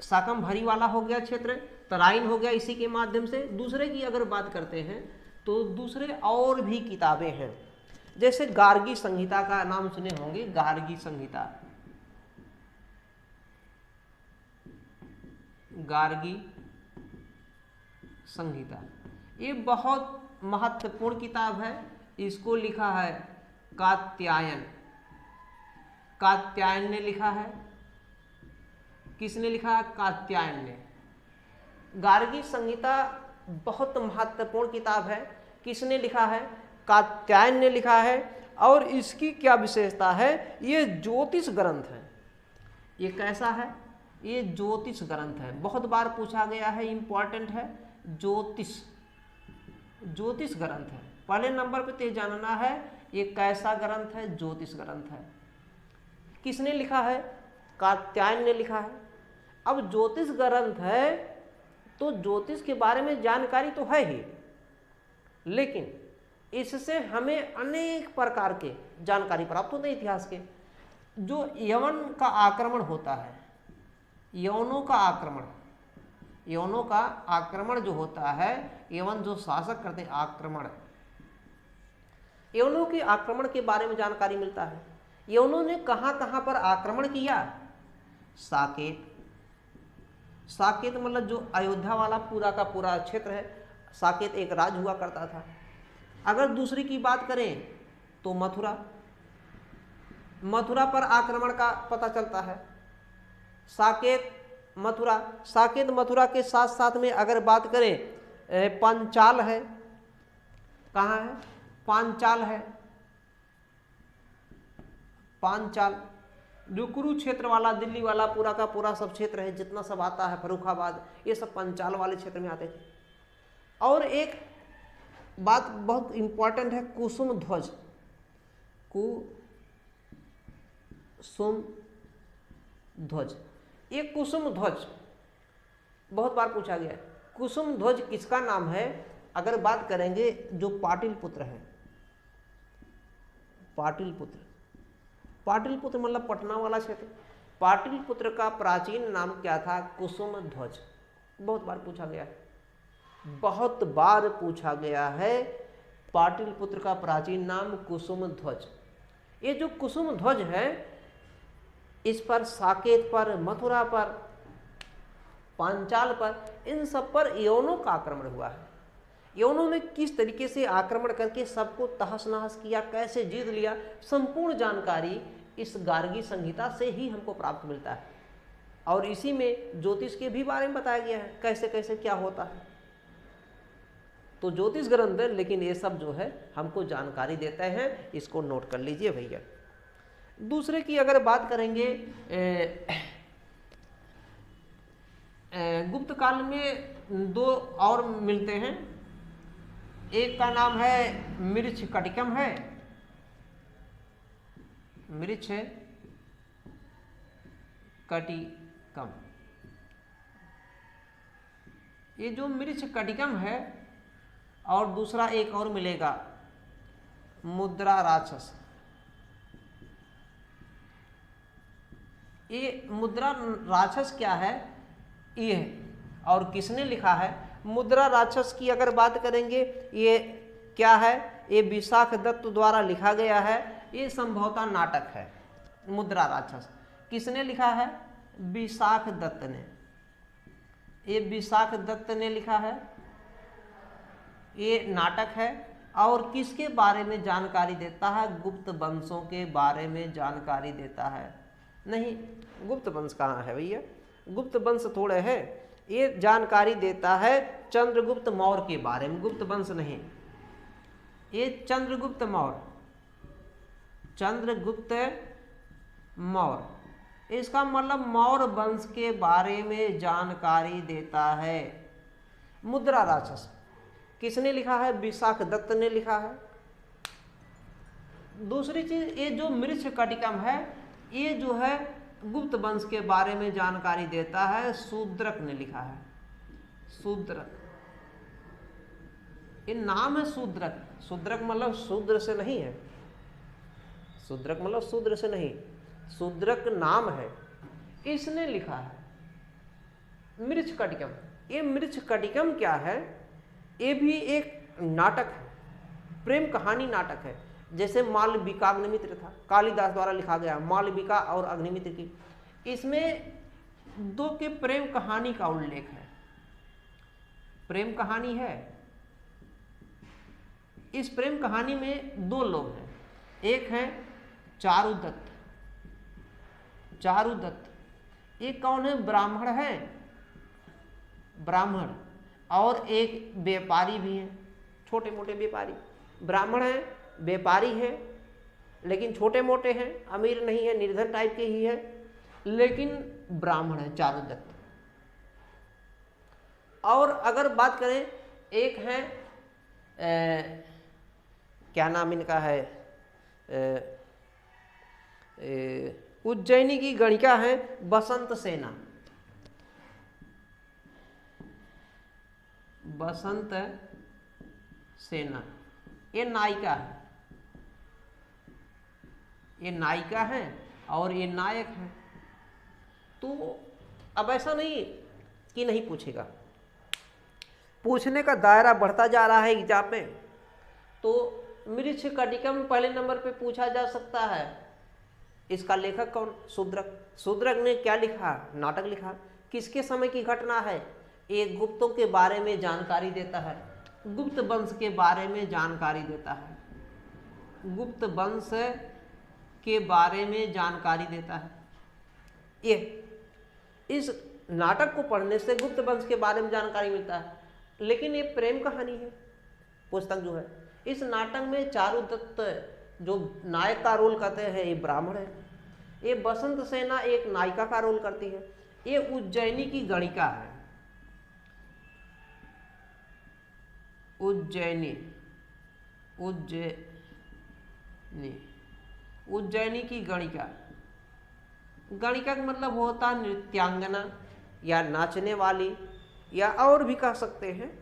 शाकंभरी वाला हो गया क्षेत्र, तराइन हो गया इसी के माध्यम से। दूसरे की अगर बात करते हैं तो दूसरे और भी किताबें हैं, जैसे गार्गी संहिता का नाम सुने होंगे। गार्गी संहिता, गार्गी संहिता, ये बहुत महत्वपूर्ण किताब है। इसको लिखा है कात्यायन, कात्यायन ने लिखा है। किसने लिखा है? कात्यायन ने। गार्गी संहिता बहुत महत्वपूर्ण किताब है। किसने लिखा है? कात्यायन ने लिखा है। और इसकी क्या विशेषता है? ये ज्योतिष ग्रंथ है। ये कैसा है? ये ज्योतिष ग्रंथ है। बहुत बार पूछा गया है, इंपॉर्टेंट है। ज्योतिष ज्योतिष ग्रंथ है। पहले नंबर पे तो जानना है ये कैसा ग्रंथ है, ज्योतिष ग्रंथ है। किसने लिखा है? कात्यायन ने लिखा है। अब ज्योतिष ग्रंथ है तो ज्योतिष के बारे में जानकारी तो है ही, लेकिन इससे हमें अनेक प्रकार के जानकारी प्राप्त होते हैं इतिहास के। जो यवन का आक्रमण होता है, यवनों का आक्रमण जो होता है, यवन जो शासक करते हैं आक्रमण, यवनों के आक्रमण के बारे में जानकारी मिलता है। यवनों ने कहाँ कहाँ पर आक्रमण किया? साकेत मतलब जो अयोध्या वाला पूरा का पूरा क्षेत्र है, साकेत एक राज हुआ करता था। अगर दूसरी की बात करें तो मथुरा पर आक्रमण का पता चलता है। साकेत मथुरा के साथ साथ में अगर बात करें पांचाल है। कहाँ है? पांचाल जो कुरुक्षेत्र वाला, दिल्ली वाला पूरा का पूरा सब क्षेत्र है, जितना सब आता है, फर्रुखाबाद, ये सब पांचाल वाले क्षेत्र में आते थे। और एक बात बहुत इंपॉर्टेंट है, कुसुम ध्वज। ये कुसुम ध्वज बहुत बार पूछा गया है। कुसुम ध्वज किसका नाम है? अगर बात करेंगे जो पाटलिपुत्र है, पाटलिपुत्र मतलब पटना वाला क्षेत्र। पाटलिपुत्र का प्राचीन नाम क्या था? कुसुम ध्वज। बहुत बार पूछा गया है पाटलिपुत्र का प्राचीन नाम कुसुम ध्वज। ये जो कुसुम ध्वज है, इस पर साकेत पर, मथुरा पर, पांचाल पर, इन सब पर यवनों का आक्रमण हुआ है। यवनों ने किस तरीके से आक्रमण करके सबको तहस नहस किया, कैसे जीत लिया, संपूर्ण जानकारी इस गार्गी संहिता से ही हमको प्राप्त मिलता है। और इसी में ज्योतिष के भी बारे में बताया गया है, कैसे कैसे क्या होता है। तो ज्योतिष ग्रंथ है, लेकिन ये सब जो है हमको जानकारी देते हैं, इसको नोट कर लीजिए भैया। दूसरे की अगर बात करेंगे, गुप्त काल में दो और मिलते हैं। एक का नाम है मृच्छ कटिकम है, मृच्छ कटिकम। ये जो मृच्छ कटिकम है, और दूसरा एक और मिलेगा मुद्रा राक्षस। ये मुद्रा राक्षस क्या है? ये है। और किसने लिखा है? मुद्रा राक्षस की अगर बात करेंगे, ये क्या है? ये विशाख दत्त द्वारा लिखा गया है। ये संभवतः नाटक है। मुद्रा राक्षस किसने लिखा है? विशाख दत्त ने। ये विशाख दत्त ने लिखा है। ये नाटक है। और किसके बारे में जानकारी देता है? गुप्त वंशों के बारे में जानकारी देता है। नहीं, गुप्त वंश कहाँ है भैया? गुप्त वंश थोड़े हैं। ये जानकारी देता है चंद्रगुप्त मौर्य के बारे में, गुप्त वंश नहीं। ये चंद्रगुप्त मौर्य, इसका मतलब मौर्य वंश के बारे में जानकारी देता है। मुद्रा राक्षस किसने लिखा है? विशाख दत्त ने लिखा है। दूसरी चीज, ये जो मृच्छ कटिकम है, ये जो है गुप्त वंश के बारे में जानकारी देता है। शूद्रक ने लिखा है। शूद्रक, ये नाम है शूद्रक। शूद्रक मतलब शूद्र से नहीं है, शूद्रक मतलब शूद्र से नहीं, शूद्रक नाम है। इसने लिखा है मृच्छ कटिकम। ये मृच्छ कटिकम क्या है? ये भी एक नाटक है, प्रेम कहानी नाटक है। जैसे मालविका अग्निमित्र था, कालिदास द्वारा लिखा गया, मालविका और अग्निमित्र की। इसमें दो के प्रेम कहानी का उल्लेख है। प्रेम कहानी है। इस प्रेम कहानी में दो लोग हैं। एक है चारुदत्त। ये कौन है? ब्राह्मण है, ब्राह्मण। और एक व्यापारी भी है, छोटे मोटे व्यापारी। ब्राह्मण है, व्यापारी है, लेकिन छोटे मोटे हैं, अमीर नहीं है, निर्धन टाइप के ही है, लेकिन ब्राह्मण है चारुदत्त। और अगर बात करें, एक है क्या नाम इनका है, उज्जैनी की गणिका है बसंत सेना। बसंत सेना ये नायिका है, ये नायिका है और ये नायक है। तो अब ऐसा नहीं कि नहीं पूछेगा, पूछने का दायरा बढ़ता जा रहा है एग्जाम में। तो मृच्छकटिकम पहले नंबर पे पूछा जा सकता है। इसका लेखक कौन? शूद्रक। शूद्रक ने क्या लिखा? नाटक लिखा। किसके समय की घटना है? एक गुप्तों के बारे में जानकारी देता है, गुप्त वंश के बारे में जानकारी देता है, गुप्त वंश के बारे में जानकारी देता है। ये इस नाटक को पढ़ने से गुप्त वंश के बारे में जानकारी मिलता है। लेकिन ये प्रेम कहानी है पुस्तक जो है। इस नाटक में चारुदत्त जो नायक का रोल करते हैं ये ब्राह्मण है। ये बसंत सेना एक नायिका का रोल करती है। ये उज्जैनी की गणिका है। उज्जैनी की गणिका। गणिका का मतलब होता नृत्यांगना या नाचने वाली, या और भी कह सकते हैं।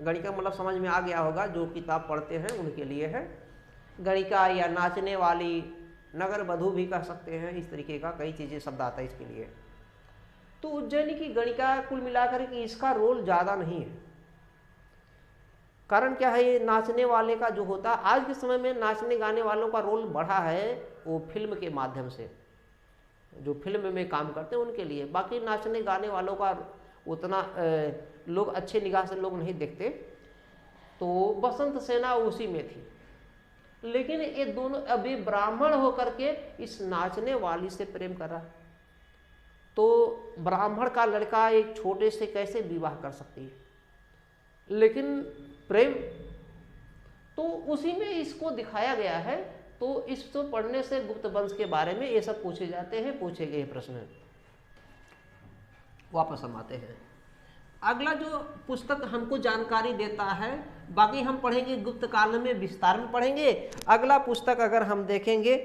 गणिका मतलब समझ में आ गया होगा, जो किताब पढ़ते हैं उनके लिए है। गणिका या नाचने वाली, नगर वधू भी कह सकते हैं। इस तरीके का कई चीजें शब्द आता है इसके लिए। तो उज्जैनी की गणिका कुल मिलाकर कि इसका रोल ज्यादा नहीं है। कारण क्या है? ये नाचने वाले का जो होता, आज के समय में नाचने गाने वालों का रोल बढ़ा है वो फिल्म के माध्यम से, जो फिल्म में काम करते हैं उनके लिए। बाकी नाचने गाने वालों का उतना लोग अच्छे निगाह से लोग नहीं देखते। तो बसंत सेना उसी में थी। लेकिन ये दोनों अभी ब्राह्मण होकर के इस नाचने वाली से प्रेम कर रहा है। तो ब्राह्मण का लड़का एक छोटे से कैसे विवाह कर सकती है? लेकिन प्रेम तो उसी में इसको दिखाया गया है। तो इसको पढ़ने से गुप्त वंश के बारे में ये सब पूछे जाते हैं, पूछे गए प्रश्न। वापस हम आते हैं। अगला जो पुस्तक हमको जानकारी देता है, बाकी हम पढ़ेंगे गुप्त काल में विस्तार में पढ़ेंगे। अगला पुस्तक अगर हम देखेंगे,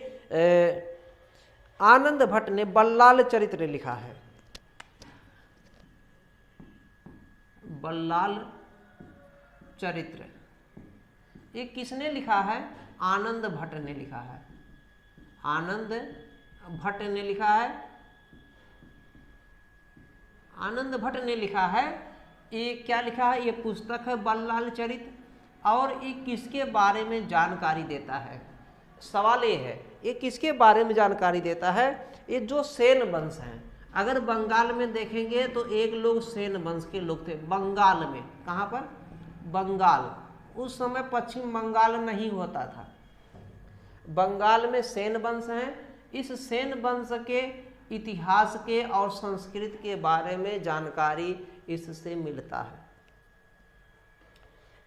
आनंद भट्ट ने बल्लाल चरित्र लिखा है। बल्लाल चरित्र ये किसने लिखा है? आनंद भट्ट ने लिखा है। आनंद भट्ट ने लिखा है। आनंद भट्ट ने लिखा है। ये क्या लिखा है? ये पुस्तक है बल्लाल चरित्र। और ये किसके बारे में जानकारी देता है? सवाल ये है, ये किसके बारे में जानकारी देता है? ये जो सेन वंश हैं, अगर बंगाल में देखेंगे तो एक लोग सेन वंश के लोग थे बंगाल में। कहाँ पर? बंगाल। उस समय पश्चिम बंगाल नहीं होता था। बंगाल में सेन वंश हैं। इस सेन वंश के इतिहास के और संस्कृति के बारे में जानकारी इससे मिलता है।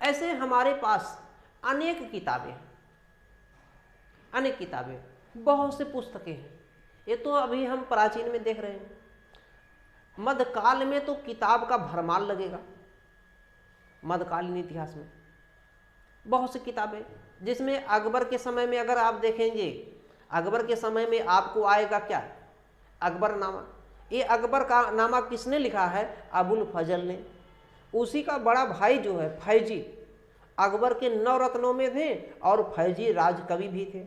ऐसे हमारे पास अनेक किताबें, बहुत से पुस्तकें हैं। ये तो अभी हम प्राचीन में देख रहे हैं। मध्यकाल में तो किताब का भरमार लगेगा। मध्यकालीन इतिहास में बहुत सी किताबें, जिसमें अकबर के समय में अगर आप देखेंगे, अकबर के समय में आपको आएगा क्या? अकबरनामा। ये अकबर का नामा किसने लिखा है? अबुल फजल ने। उसी का बड़ा भाई जो है फैजी, अकबर के 9 रत्नों में थे और फैजी राजकवि भी थे।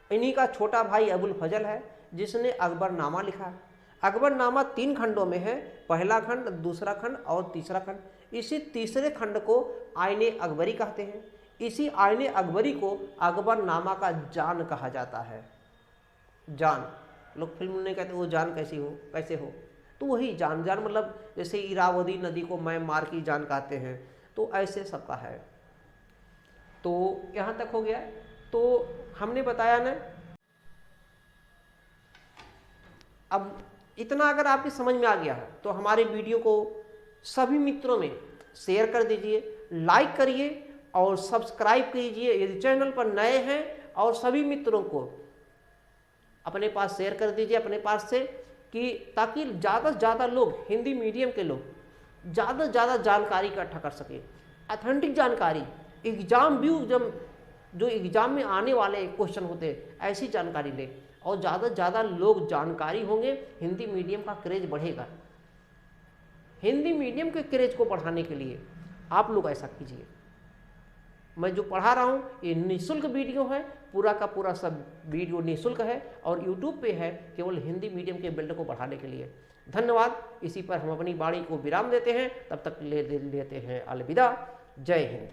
इन्हीं का छोटा भाई अबुल फजल है जिसने अकबरनामा लिखा है। अकबरनामा 3 खंडों में है, पहला खंड, दूसरा खंड और तीसरा खंड। इसी तीसरे खंड को आईने अकबरी कहते हैं। इसी आईने अकबरी को अकबरनामा का जान कहा जाता है। जान, लोग फिल्म में कहते हैं वो जान कैसे हो, तो वही जान मतलब जैसे इरावदी नदी को म्यांमार की जान कहते हैं, तो ऐसे सबका है। तो यहाँ तक हो गया। तो हमने बताया ना, अब इतना अगर आपकी समझ में आ गया है तो हमारे वीडियो को सभी मित्रों में शेयर कर दीजिए, लाइक करिए और सब्सक्राइब कीजिए यदि चैनल पर नए हैं, और सभी मित्रों को अपने पास शेयर कर दीजिए अपने पास से, कि ताकि ज़्यादा से ज़्यादा लोग, हिंदी मीडियम के लोग ज़्यादा से ज़्यादा जानकारी इकट्ठा कर सकें। ऑथेंटिक जानकारी, एग्जाम व्यू, जब जो एग्जाम में आने वाले क्वेश्चन होते हैं ऐसी जानकारी लें, और ज़्यादा से ज़्यादा लोग जानकारी होंगे, हिंदी मीडियम का क्रेज बढ़ेगा। हिंदी मीडियम के क्रेज को बढ़ाने के लिए आप लोग ऐसा कीजिए, मैं जो पढ़ा रहा हूँ ये निःशुल्क वीडियो है, पूरा का पूरा सब वीडियो निःशुल्क है और यूट्यूब पे है, केवल हिंदी मीडियम के बिल्ड को बढ़ाने के लिए। धन्यवाद। इसी पर हम अपनी वाणी को विराम देते हैं, तब तक लेते हैं अलविदा। जय हिंद।